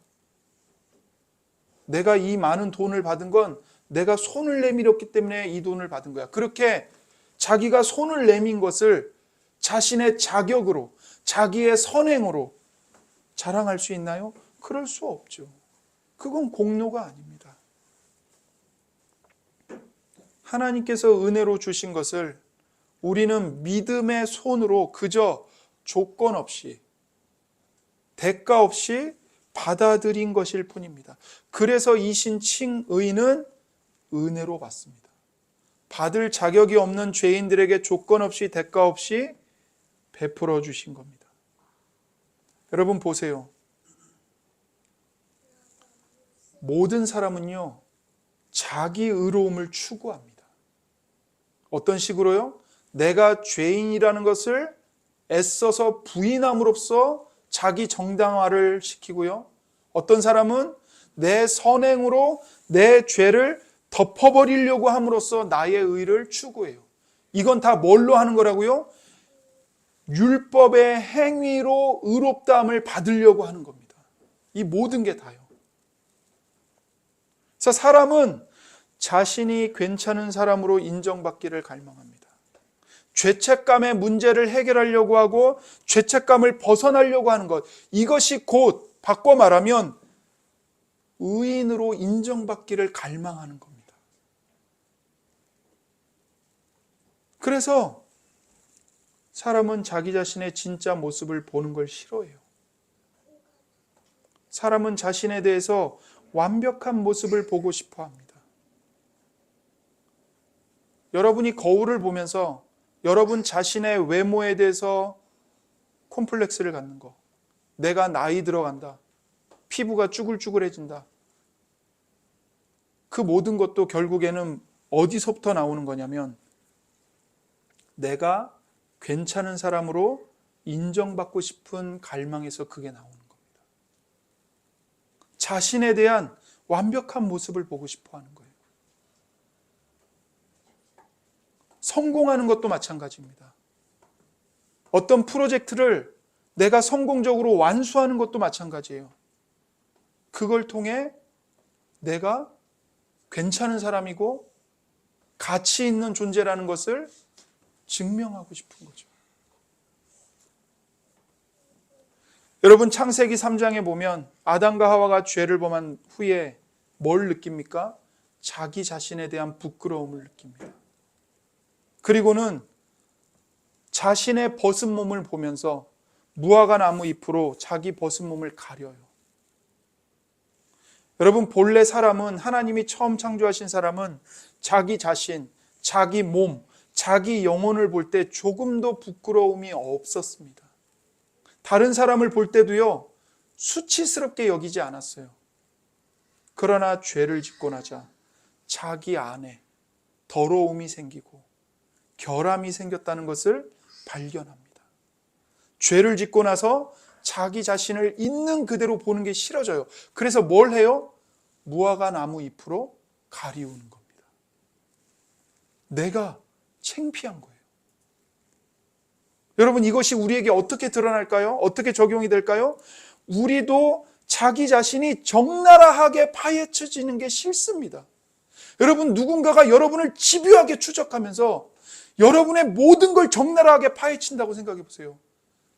내가 이 많은 돈을 받은 건 내가 손을 내밀었기 때문에 이 돈을 받은 거야. 그렇게 자기가 손을 내민 것을 자신의 자격으로, 자기의 선행으로 자랑할 수 있나요? 그럴 수 없죠. 그건 공로가 아닙니다. 하나님께서 은혜로 주신 것을 우리는 믿음의 손으로 그저 조건 없이, 대가 없이 받아들인 것일 뿐입니다. 그래서 이 신칭의는 은혜로 받습니다. 받을 자격이 없는 죄인들에게 조건 없이 대가 없이 베풀어 주신 겁니다. 여러분 보세요. 모든 사람은요, 자기 의로움을 추구합니다. 어떤 식으로요? 내가 죄인이라는 것을 애써서 부인함으로써 자기 정당화를 시키고요. 어떤 사람은 내 선행으로 내 죄를 덮어버리려고 함으로써 나의 의를 추구해요. 이건 다 뭘로 하는 거라고요? 율법의 행위로 의롭다함을 받으려고 하는 겁니다. 이 모든 게 다요. 그래서 사람은 자신이 괜찮은 사람으로 인정받기를 갈망합니다. 죄책감의 문제를 해결하려고 하고 죄책감을 벗어나려고 하는 것, 이것이 곧 바꿔 말하면 의인으로 인정받기를 갈망하는 겁니다. 그래서 사람은 자기 자신의 진짜 모습을 보는 걸 싫어해요. 사람은 자신에 대해서 완벽한 모습을 보고 싶어 합니다. 여러분이 거울을 보면서 여러분 자신의 외모에 대해서 콤플렉스를 갖는 거, 내가 나이 들어간다, 피부가 쭈글쭈글해진다, 그 모든 것도 결국에는 어디서부터 나오는 거냐면 내가 괜찮은 사람으로 인정받고 싶은 갈망에서 그게 나오는 겁니다. 자신에 대한 완벽한 모습을 보고 싶어 하는 거예요. 성공하는 것도 마찬가지입니다. 어떤 프로젝트를 내가 성공적으로 완수하는 것도 마찬가지예요. 그걸 통해 내가 괜찮은 사람이고 가치 있는 존재라는 것을 증명하고 싶은 거죠. 여러분 창세기 3장에 보면 아담과 하와가 죄를 범한 후에 뭘 느낍니까? 자기 자신에 대한 부끄러움을 느낍니다. 그리고는 자신의 벗은 몸을 보면서 무화과 나무 잎으로 자기 벗은 몸을 가려요. 여러분 본래 사람은, 하나님이 처음 창조하신 사람은 자기 자신, 자기 몸, 자기 영혼을 볼 때 조금도 부끄러움이 없었습니다. 다른 사람을 볼 때도요, 수치스럽게 여기지 않았어요. 그러나 죄를 짓고 나자 자기 안에 더러움이 생기고 결함이 생겼다는 것을 발견합니다. 죄를 짓고 나서 자기 자신을 있는 그대로 보는 게 싫어져요. 그래서 뭘 해요? 무화과 나무 잎으로 가리우는 겁니다. 내가 창피한 거예요. 여러분 이것이 우리에게 어떻게 드러날까요? 어떻게 적용이 될까요? 우리도 자기 자신이 적나라하게 파헤쳐지는 게 싫습니다. 여러분 누군가가 여러분을 집요하게 추적하면서 여러분의 모든 걸 적나라하게 파헤친다고 생각해 보세요.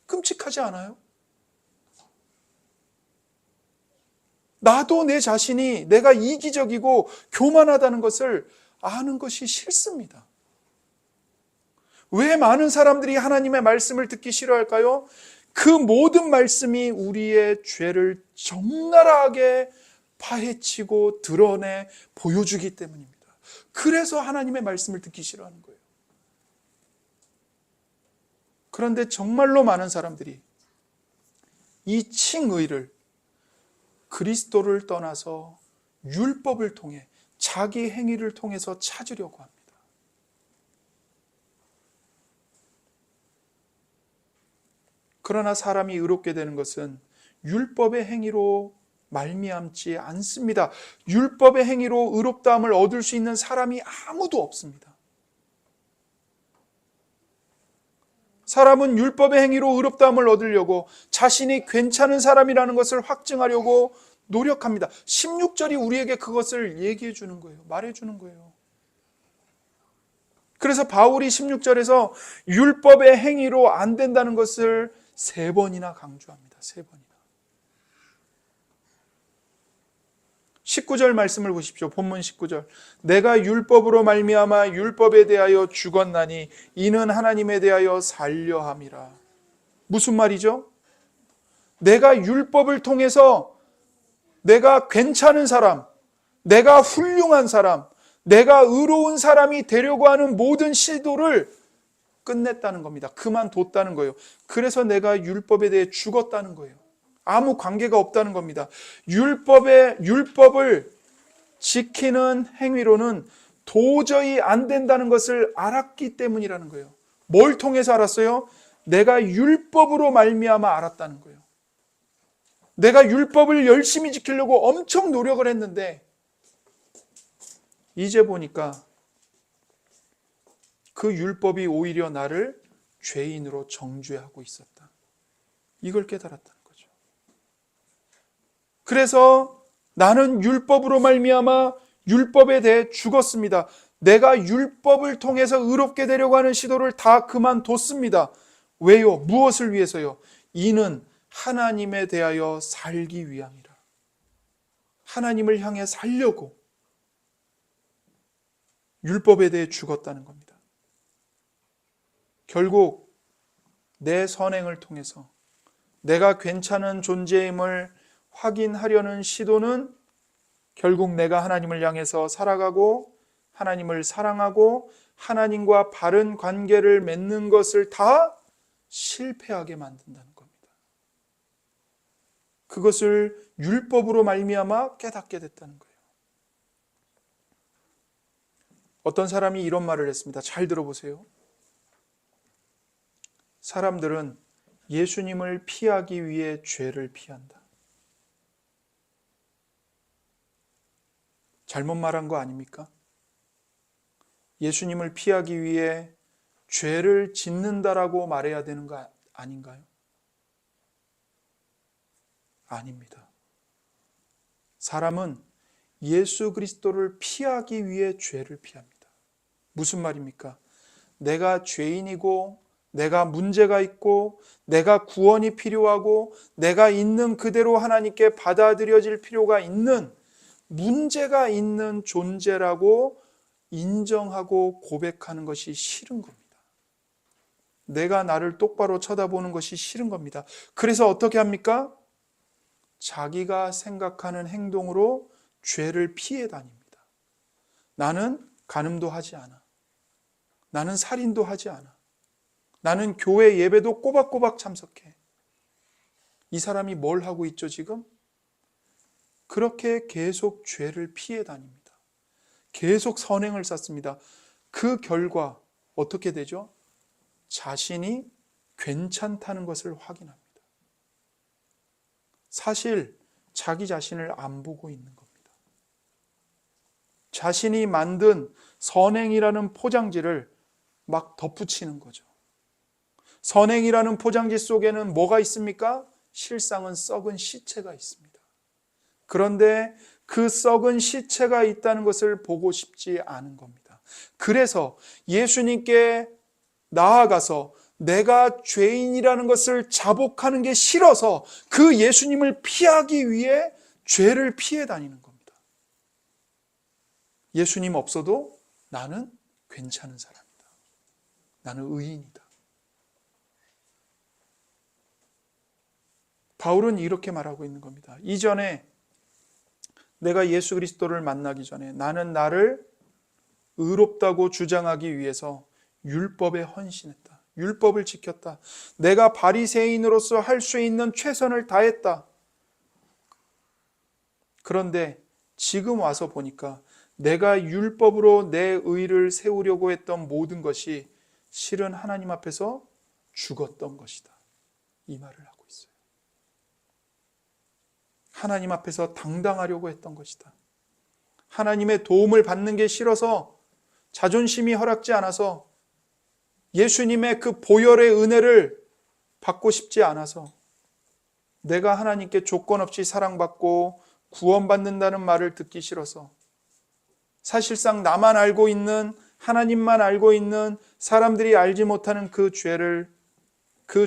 끔찍하지 않아요? 나도 내 자신이 내가 이기적이고 교만하다는 것을 아는 것이 싫습니다. 왜 많은 사람들이 하나님의 말씀을 듣기 싫어할까요? 그 모든 말씀이 우리의 죄를 적나라하게 파헤치고 드러내 보여주기 때문입니다. 그래서 하나님의 말씀을 듣기 싫어하는 거예요. 그런데 정말로 많은 사람들이 이 칭의를 그리스도를 떠나서 율법을 통해 자기 행위를 통해서 찾으려고 합니다. 그러나 사람이 의롭게 되는 것은 율법의 행위로 말미암지 않습니다. 율법의 행위로 의롭다함을 얻을 수 있는 사람이 아무도 없습니다. 사람은 율법의 행위로 의롭다함을 얻으려고 자신이 괜찮은 사람이라는 것을 확증하려고 노력합니다. 16절이 우리에게 그것을 얘기해 주는 거예요. 말해 주는 거예요. 그래서 바울이 16절에서 율법의 행위로 안 된다는 것을 3번이나 강조합니다. 3번이나. 19절 말씀을 보십시오. 본문 19절. 내가 율법으로 말미암아 율법에 대하여 죽었나니 이는 하나님에 대하여 살려 함이라. 무슨 말이죠? 내가 율법을 통해서 내가 괜찮은 사람, 내가 훌륭한 사람, 내가 의로운 사람이 되려고 하는 모든 시도를 끝냈다는 겁니다. 그만뒀다는 거예요. 그래서 내가 율법에 대해 죽었다는 거예요. 아무 관계가 없다는 겁니다. 율법을 지키는 행위로는 도저히 안 된다는 것을 알았기 때문이라는 거예요. 뭘 통해서 알았어요? 내가 율법으로 말미암아 알았다는 거예요. 내가 율법을 열심히 지키려고 엄청 노력을 했는데 이제 보니까 그 율법이 오히려 나를 죄인으로 정죄하고 있었다. 이걸 깨달았다는 거죠. 그래서 나는 율법으로 말미암아 율법에 대해 죽었습니다. 내가 율법을 통해서 의롭게 되려고 하는 시도를 다 그만뒀습니다. 왜요? 무엇을 위해서요? 이는 하나님에 대하여 살기 위함이라. 하나님을 향해 살려고 율법에 대해 죽었다는 겁니다. 결국 내 선행을 통해서 내가 괜찮은 존재임을 확인하려는 시도는 결국 내가 하나님을 향해서 살아가고 하나님을 사랑하고 하나님과 바른 관계를 맺는 것을 다 실패하게 만든다는 겁니다. 그것을 율법으로 말미암아 깨닫게 됐다는 거예요. 어떤 사람이 이런 말을 했습니다. 잘 들어보세요. 사람들은 예수님을 피하기 위해 죄를 피한다. 잘못 말한 거 아닙니까? 예수님을 피하기 위해 죄를 짓는다라고 말해야 되는 거 아닌가요? 아닙니다. 사람은 예수 그리스도를 피하기 위해 죄를 피합니다. 무슨 말입니까? 내가 죄인이고 내가 문제가 있고 내가 구원이 필요하고 내가 있는 그대로 하나님께 받아들여질 필요가 있는 문제가 있는 존재라고 인정하고 고백하는 것이 싫은 겁니다. 내가 나를 똑바로 쳐다보는 것이 싫은 겁니다. 그래서 어떻게 합니까? 자기가 생각하는 행동으로 죄를 피해 다닙니다. 나는 간음도 하지 않아. 나는 살인도 하지 않아. 나는 교회 예배도 꼬박꼬박 참석해. 이 사람이 뭘 하고 있죠, 지금? 그렇게 계속 죄를 피해 다닙니다. 계속 선행을 쌓습니다. 그 결과 어떻게 되죠? 자신이 괜찮다는 것을 확인합니다. 사실 자기 자신을 안 보고 있는 겁니다. 자신이 만든 선행이라는 포장지를 막 덧붙이는 거죠. 선행이라는 포장지 속에는 뭐가 있습니까? 실상은 썩은 시체가 있습니다. 그런데 그 썩은 시체가 있다는 것을 보고 싶지 않은 겁니다. 그래서 예수님께 나아가서 내가 죄인이라는 것을 자복하는 게 싫어서 그 예수님을 피하기 위해 죄를 피해 다니는 겁니다. 예수님 없어도 나는 괜찮은 사람이다. 나는 의인이다. 바울은 이렇게 말하고 있는 겁니다. 이전에 내가 예수 그리스도를 만나기 전에 나는 나를 의롭다고 주장하기 위해서 율법에 헌신했다. 율법을 지켰다. 내가 바리새인으로서 할 수 있는 최선을 다했다. 그런데 지금 와서 보니까 내가 율법으로 내 의를 세우려고 했던 모든 것이 실은 하나님 앞에서 죽었던 것이다. 이 말을 하고 있어요. 하나님 앞에서 당당하려고 했던 것이다. 하나님의 도움을 받는 게 싫어서 자존심이 허락지 않아서 예수님의 그 보혈의 은혜를 받고 싶지 않아서 내가 하나님께 조건 없이 사랑받고 구원받는다는 말을 듣기 싫어서 사실상 나만 알고 있는 하나님만 알고 있는 사람들이 알지 못하는 그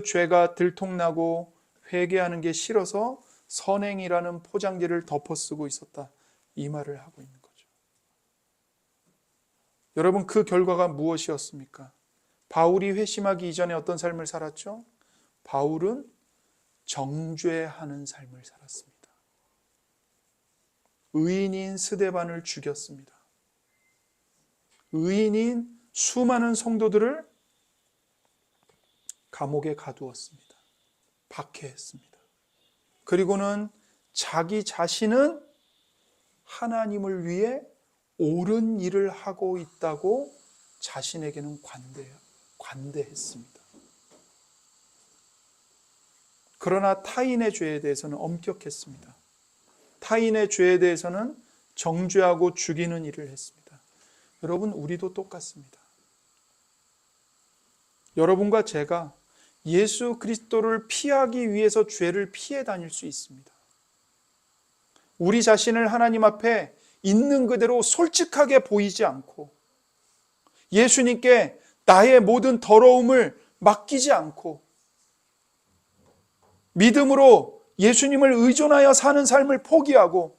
죄가 들통나고 회개하는 게 싫어서 선행이라는 포장지를 덮어쓰고 있었다. 이 말을 하고 있는 거죠. 여러분, 그 결과가 무엇이었습니까? 바울이 회심하기 이전에 어떤 삶을 살았죠? 바울은 정죄하는 삶을 살았습니다. 의인인 스데반을 죽였습니다. 의인인 수많은 성도들을 감옥에 가두었습니다. 박해했습니다. 그리고는 자기 자신은 하나님을 위해 옳은 일을 하고 있다고 자신에게는 관대했습니다. 그러나 타인의 죄에 대해서는 엄격했습니다. 타인의 죄에 대해서는 정죄하고 죽이는 일을 했습니다. 여러분, 우리도 똑같습니다. 여러분과 제가 예수 그리스도를 피하기 위해서 죄를 피해 다닐 수 있습니다. 우리 자신을 하나님 앞에 있는 그대로 솔직하게 보이지 않고 예수님께 나의 모든 더러움을 맡기지 않고 믿음으로 예수님을 의존하여 사는 삶을 포기하고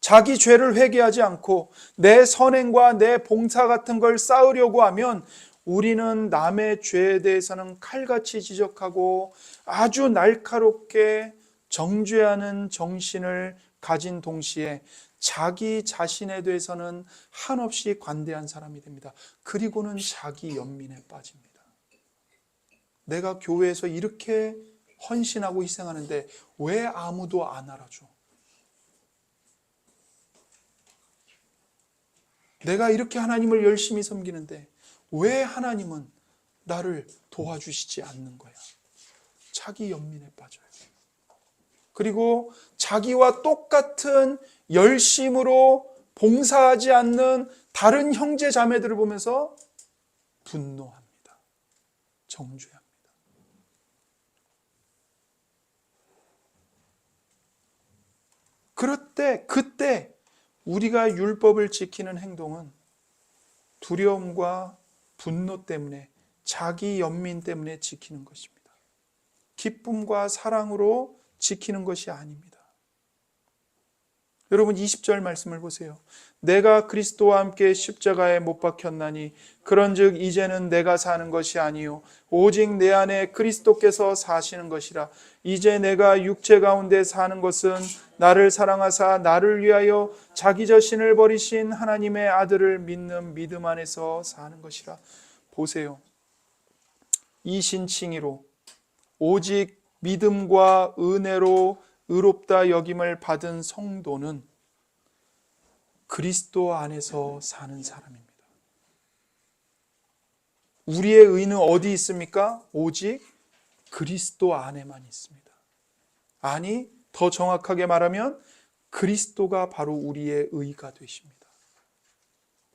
자기 죄를 회개하지 않고 내 선행과 내 봉사 같은 걸 쌓으려고 하면 우리는 남의 죄에 대해서는 칼같이 지적하고 아주 날카롭게 정죄하는 정신을 가진 동시에 자기 자신에 대해서는 한없이 관대한 사람이 됩니다. 그리고는 자기 연민에 빠집니다. 내가 교회에서 이렇게 헌신하고 희생하는데 왜 아무도 안 알아줘? 내가 이렇게 하나님을 열심히 섬기는데 왜 하나님은 나를 도와주시지 않는 거야? 자기 연민에 빠져요. 그리고 자기와 똑같은 열심으로 봉사하지 않는 다른 형제 자매들을 보면서 분노합니다. 정죄합니다. 그때 우리가 율법을 지키는 행동은 두려움과 분노 때문에, 자기 연민 때문에 지키는 것입니다. 기쁨과 사랑으로 지키는 것이 아닙니다. 여러분, 20절 말씀을 보세요. 내가 그리스도와 함께 십자가에 못 박혔나니 그런즉 이제는 내가 사는 것이 아니요 오직 내 안에 그리스도께서 사시는 것이라. 이제 내가 육체 가운데 사는 것은 나를 사랑하사 나를 위하여 자기 자신을 버리신 하나님의 아들을 믿는 믿음 안에서 사는 것이라. 보세요. 이신칭의로 오직 믿음과 은혜로 의롭다 여김을 받은 성도는 그리스도 안에서 사는 사람입니다. 우리의 의는 어디 있습니까? 오직 그리스도 안에만 있습니다. 아니, 더 정확하게 말하면 그리스도가 바로 우리의 의가 되십니다.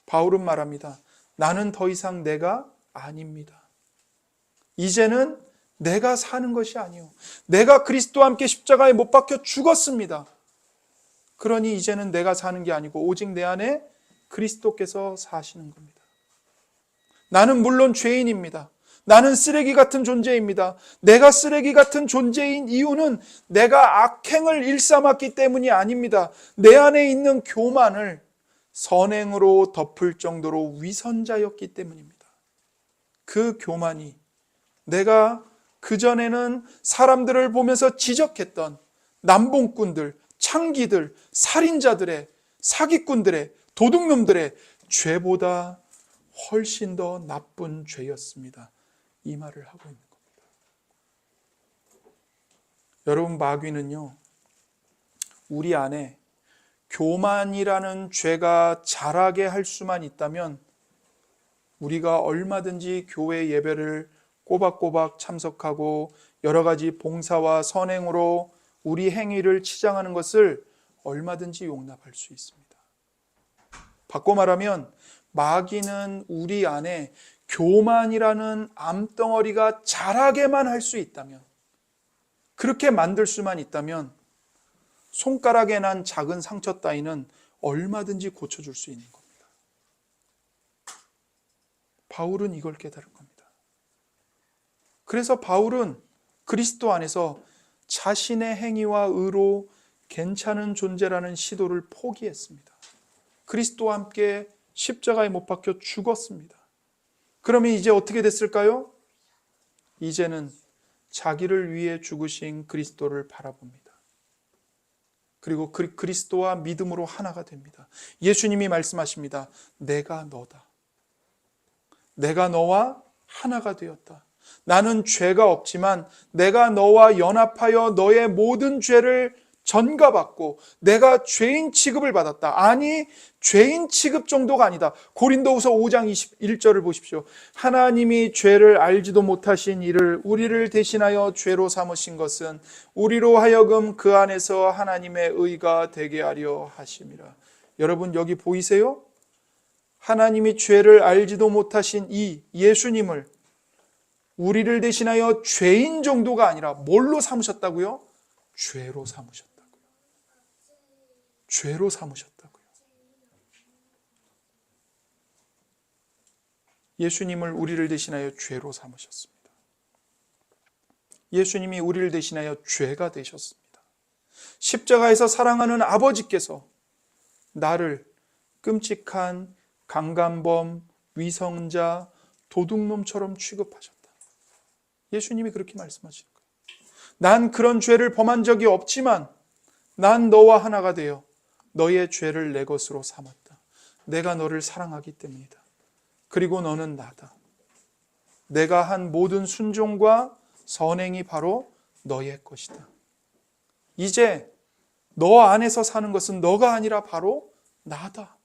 바울은 말합니다. 나는 더 이상 내가 아닙니다. 이제는 내가 사는 것이 아니요 내가 그리스도와 함께 십자가에 못 박혀 죽었습니다. 그러니 이제는 내가 사는 게 아니고 오직 내 안에 그리스도께서 사시는 겁니다. 나는 물론 죄인입니다. 나는 쓰레기 같은 존재입니다. 내가 쓰레기 같은 존재인 이유는 내가 악행을 일삼았기 때문이 아닙니다. 내 안에 있는 교만을 선행으로 덮을 정도로 위선자였기 때문입니다. 그 교만이 내가 그전에는 사람들을 보면서 지적했던 남봉꾼들, 창기들, 살인자들의, 사기꾼들의, 도둑놈들의 죄보다 훨씬 더 나쁜 죄였습니다. 이 말을 하고 있는 겁니다. 여러분, 마귀는요, 우리 안에 교만이라는 죄가 자라게 할 수만 있다면 우리가 얼마든지 교회 예배를 꼬박꼬박 참석하고 여러 가지 봉사와 선행으로 우리 행위를 치장하는 것을 얼마든지 용납할 수 있습니다. 바꿔 말하면 마귀는 우리 안에 교만이라는 암덩어리가 자라게만 할 수 있다면, 그렇게 만들 수만 있다면 손가락에 난 작은 상처 따위는 얼마든지 고쳐줄 수 있는 겁니다. 바울은 이걸 깨달은 겁니다. 그래서 바울은 그리스도 안에서 자신의 행위와 의로 괜찮은 존재라는 시도를 포기했습니다. 그리스도와 함께 십자가에 못 박혀 죽었습니다. 그러면 이제 어떻게 됐을까요? 이제는 자기를 위해 죽으신 그리스도를 바라봅니다. 그리고 그리스도와 믿음으로 하나가 됩니다. 예수님이 말씀하십니다. 내가 너다. 내가 너와 하나가 되었다. 나는 죄가 없지만 내가 너와 연합하여 너의 모든 죄를 전가받고 내가 죄인 취급을 받았다. 아니, 죄인 취급 정도가 아니다. 고린도후서 5장 21절을 보십시오. 하나님이 죄를 알지도 못하신 이를 우리를 대신하여 죄로 삼으신 것은 우리로 하여금 그 안에서 하나님의 의가 되게 하려 하심이라. 여러분, 여기 보이세요? 하나님이 죄를 알지도 못하신 이 예수님을 우리를 대신하여 죄인 정도가 아니라 뭘로 삼으셨다고요? 죄로 삼으셨다고요. 죄로 삼으셨다고요. 예수님을 우리를 대신하여 죄로 삼으셨습니다. 예수님이 우리를 대신하여 죄가 되셨습니다. 십자가에서 사랑하는 아버지께서 나를 끔찍한 강간범, 위선자, 도둑놈처럼 취급하셨다. 예수님이 그렇게 말씀하시는 거예요. 난 그런 죄를 범한 적이 없지만 난 너와 하나가 되어 너의 죄를 내 것으로 삼았다. 내가 너를 사랑하기 때문이다. 그리고 너는 나다. 내가 한 모든 순종과 선행이 바로 너의 것이다. 이제 너 안에서 사는 것은 너가 아니라 바로 나다.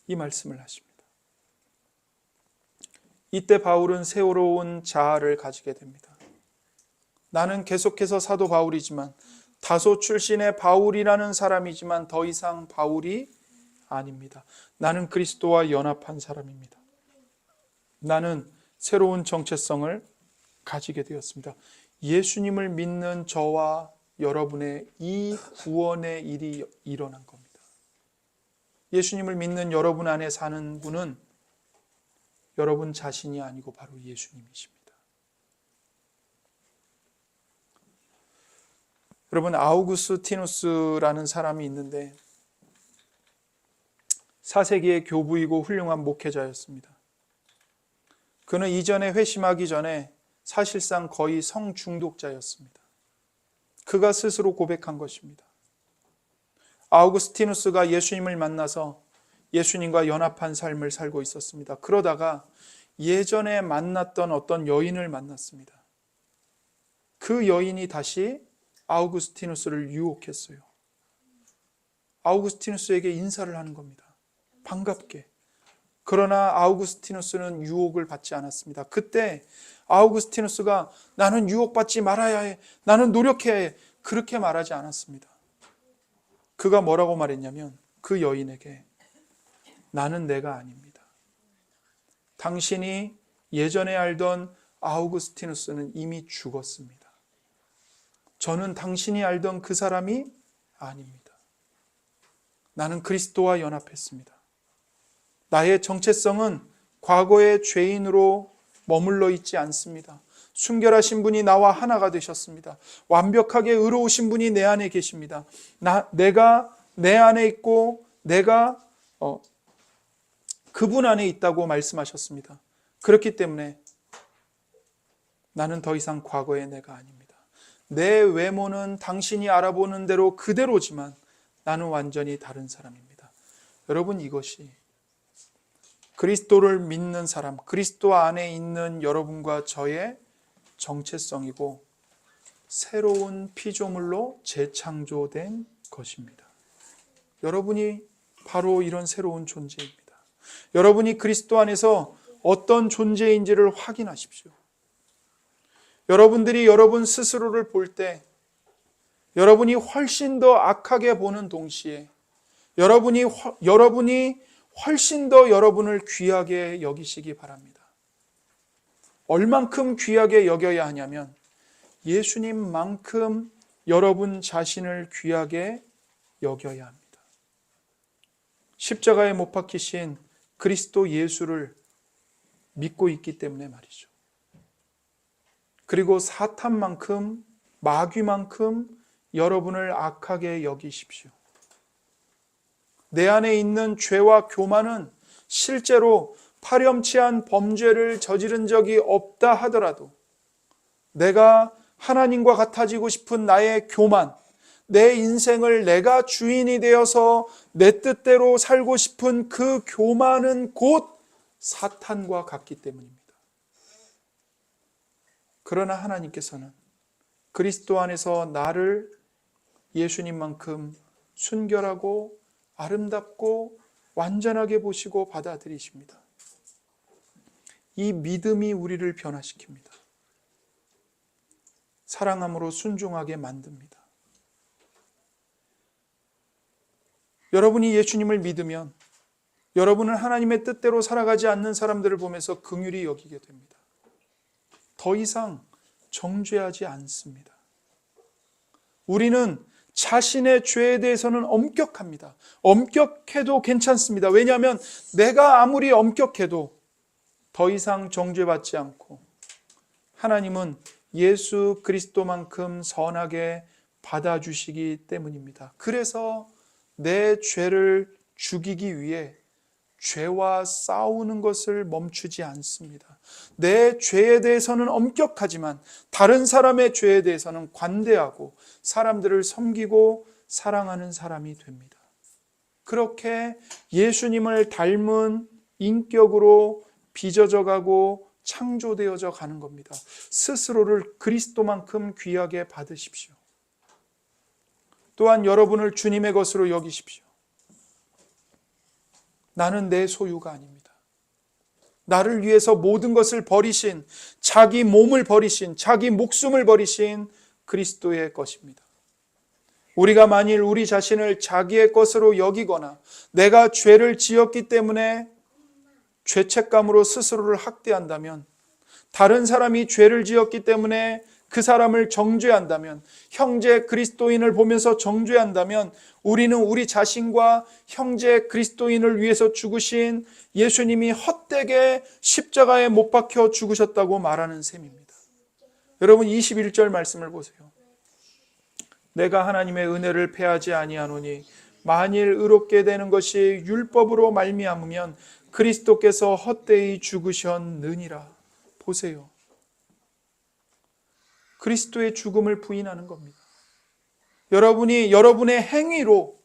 이 말씀을 하십니다. 이때 바울은 새로운 자아를 가지게 됩니다. 나는 계속해서 사도 바울이지만 다소 출신의 바울이라는 사람이지만 더 이상 바울이 아닙니다. 나는 그리스도와 연합한 사람입니다. 나는 새로운 정체성을 가지게 되었습니다. 예수님을 믿는 저와 여러분의 이 구원의 일이 일어난 겁니다. 예수님을 믿는 여러분 안에 사는 분은 여러분 자신이 아니고 바로 예수님이십니다. 여러분, 아우구스티누스라는 사람이 있는데 4세기의 교부이고 훌륭한 목회자였습니다. 그는 이전에 회심하기 전에 사실상 거의 성중독자였습니다. 그가 스스로 고백한 것입니다. 아우구스티누스가 예수님을 만나서 예수님과 연합한 삶을 살고 있었습니다. 그러다가 예전에 만났던 어떤 여인을 만났습니다. 그 여인이 다시 아우구스티누스를 유혹했어요. 아우구스티누스에게 인사를 하는 겁니다. 반갑게. 그러나 아우구스티누스는 유혹을 받지 않았습니다. 그때 아우구스티누스가 나는 유혹받지 말아야 해. 나는 노력해야 해. 그렇게 말하지 않았습니다. 그가 뭐라고 말했냐면 그 여인에게 나는 내가 아닙니다. 당신이 예전에 알던 아우구스티누스는 이미 죽었습니다. 저는 당신이 알던 그 사람이 아닙니다. 나는 그리스도와 연합했습니다. 나의 정체성은 과거의 죄인으로 머물러 있지 않습니다. 순결하신 분이 나와 하나가 되셨습니다. 완벽하게 의로우신 분이 내 안에 계십니다. 내가 내 안에 있고 내가 그분 안에 있다고 말씀하셨습니다. 그렇기 때문에 나는 더 이상 과거의 내가 아닙니다. 내 외모는 당신이 알아보는 대로 그대로지만 나는 완전히 다른 사람입니다. 여러분, 이것이 그리스도를 믿는 사람, 그리스도 안에 있는 여러분과 저의 정체성이고 새로운 피조물로 재창조된 것입니다. 여러분이 바로 이런 새로운 존재입니다. 여러분이 그리스도 안에서 어떤 존재인지를 확인하십시오. 여러분들이 여러분 스스로를 볼 때 여러분이 훨씬 더 악하게 보는 동시에 여러분이 훨씬 더 여러분을 귀하게 여기시기 바랍니다. 얼만큼 귀하게 여겨야 하냐면 예수님만큼 여러분 자신을 귀하게 여겨야 합니다. 십자가에 못 박히신 그리스도 예수를 믿고 있기 때문에 말이죠. 그리고 사탄만큼, 마귀만큼 여러분을 악하게 여기십시오. 내 안에 있는 죄와 교만은 실제로 파렴치한 범죄를 저지른 적이 없다 하더라도 내가 하나님과 같아지고 싶은 나의 교만, 내 인생을 내가 주인이 되어서 내 뜻대로 살고 싶은 그 교만은 곧 사탄과 같기 때문입니다. 그러나 하나님께서는 그리스도 안에서 나를 예수님만큼 순결하고 아름답고 완전하게 보시고 받아들이십니다. 이 믿음이 우리를 변화시킵니다. 사랑함으로 순종하게 만듭니다. 여러분이 예수님을 믿으면 여러분은 하나님의 뜻대로 살아가지 않는 사람들을 보면서 긍휼히 여기게 됩니다. 더 이상 정죄하지 않습니다. 우리는 자신의 죄에 대해서는 엄격합니다. 엄격해도 괜찮습니다. 왜냐하면 내가 아무리 엄격해도 더 이상 정죄받지 않고 하나님은 예수 그리스도만큼 선하게 받아주시기 때문입니다. 그래서 내 죄를 죽이기 위해 죄와 싸우는 것을 멈추지 않습니다. 내 죄에 대해서는 엄격하지만 다른 사람의 죄에 대해서는 관대하고 사람들을 섬기고 사랑하는 사람이 됩니다. 그렇게 예수님을 닮은 인격으로 빚어져 가고 창조되어져 가는 겁니다. 스스로를 그리스도만큼 귀하게 받으십시오. 또한 여러분을 주님의 것으로 여기십시오. 나는 내 소유가 아닙니다. 나를 위해서 모든 것을 버리신, 자기 몸을 버리신, 자기 목숨을 버리신 그리스도의 것입니다. 우리가 만일 우리 자신을 자기의 것으로 여기거나 내가 죄를 지었기 때문에 죄책감으로 스스로를 학대한다면, 다른 사람이 죄를 지었기 때문에 그 사람을 정죄한다면, 형제 그리스도인을 보면서 정죄한다면 우리는 우리 자신과 형제 그리스도인을 위해서 죽으신 예수님이 헛되게 십자가에 못 박혀 죽으셨다고 말하는 셈입니다. 여러분 21절 말씀을 보세요. 내가 하나님의 은혜를 패하지 아니하노니 만일 의롭게 되는 것이 율법으로 말미암으면 그리스도께서 헛되이 죽으셨느니라. 보세요. 그리스도의 죽음을 부인하는 겁니다. 여러분이 여러분의 행위로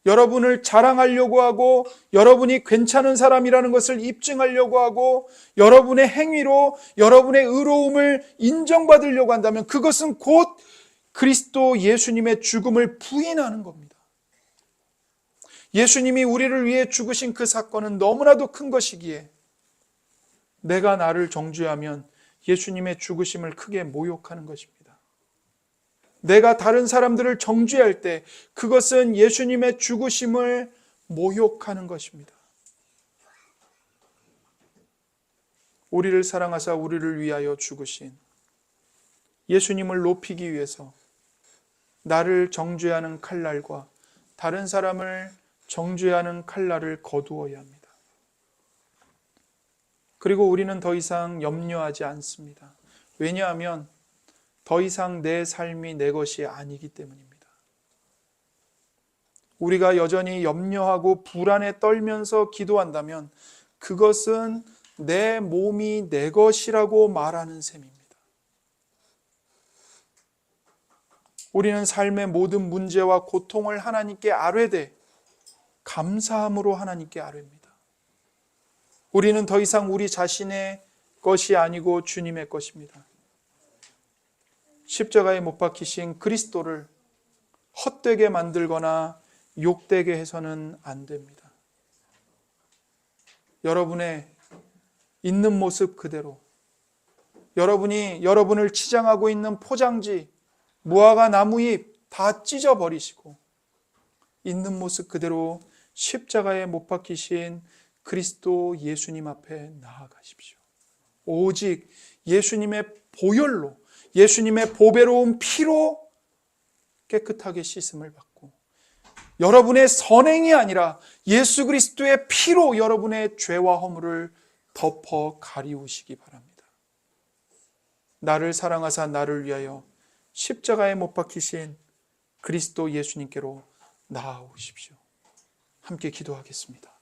여러분을 자랑하려고 하고 여러분이 괜찮은 사람이라는 것을 입증하려고 하고 여러분의 행위로 여러분의 의로움을 인정받으려고 한다면 그것은 곧 그리스도 예수님의 죽음을 부인하는 겁니다. 예수님이 우리를 위해 죽으신 그 사건은 너무나도 큰 것이기에 내가 나를 정죄하면 예수님의 죽으심을 크게 모욕하는 것입니다. 내가 다른 사람들을 정죄할 때 그것은 예수님의 죽으심을 모욕하는 것입니다. 우리를 사랑하사 우리를 위하여 죽으신 예수님을 높이기 위해서 나를 정죄하는 칼날과 다른 사람을 정죄하는 칼날을 거두어야 합니다. 그리고 우리는 더 이상 염려하지 않습니다. 왜냐하면 더 이상 내 삶이 내 것이 아니기 때문입니다. 우리가 여전히 염려하고 불안에 떨면서 기도한다면 그것은 내 몸이 내 것이라고 말하는 셈입니다. 우리는 삶의 모든 문제와 고통을 하나님께 아뢰되 감사함으로 하나님께 아뢰입니다. 우리는 더 이상 우리 자신의 것이 아니고 주님의 것입니다. 십자가에 못 박히신 그리스도를 헛되게 만들거나 욕되게 해서는 안 됩니다. 여러분의 있는 모습 그대로, 여러분이 여러분을 치장하고 있는 포장지, 무화과 나무잎 다 찢어버리시고 있는 모습 그대로 십자가에 못 박히신 그리스도 예수님 앞에 나아가십시오. 오직 예수님의 보혈로, 예수님의 보배로운 피로 깨끗하게 씻음을 받고 여러분의 선행이 아니라 예수 그리스도의 피로 여러분의 죄와 허물을 덮어 가리우시기 바랍니다. 나를 사랑하사 나를 위하여 십자가에 못 박히신 그리스도 예수님께로 나아오십시오. 함께 기도하겠습니다.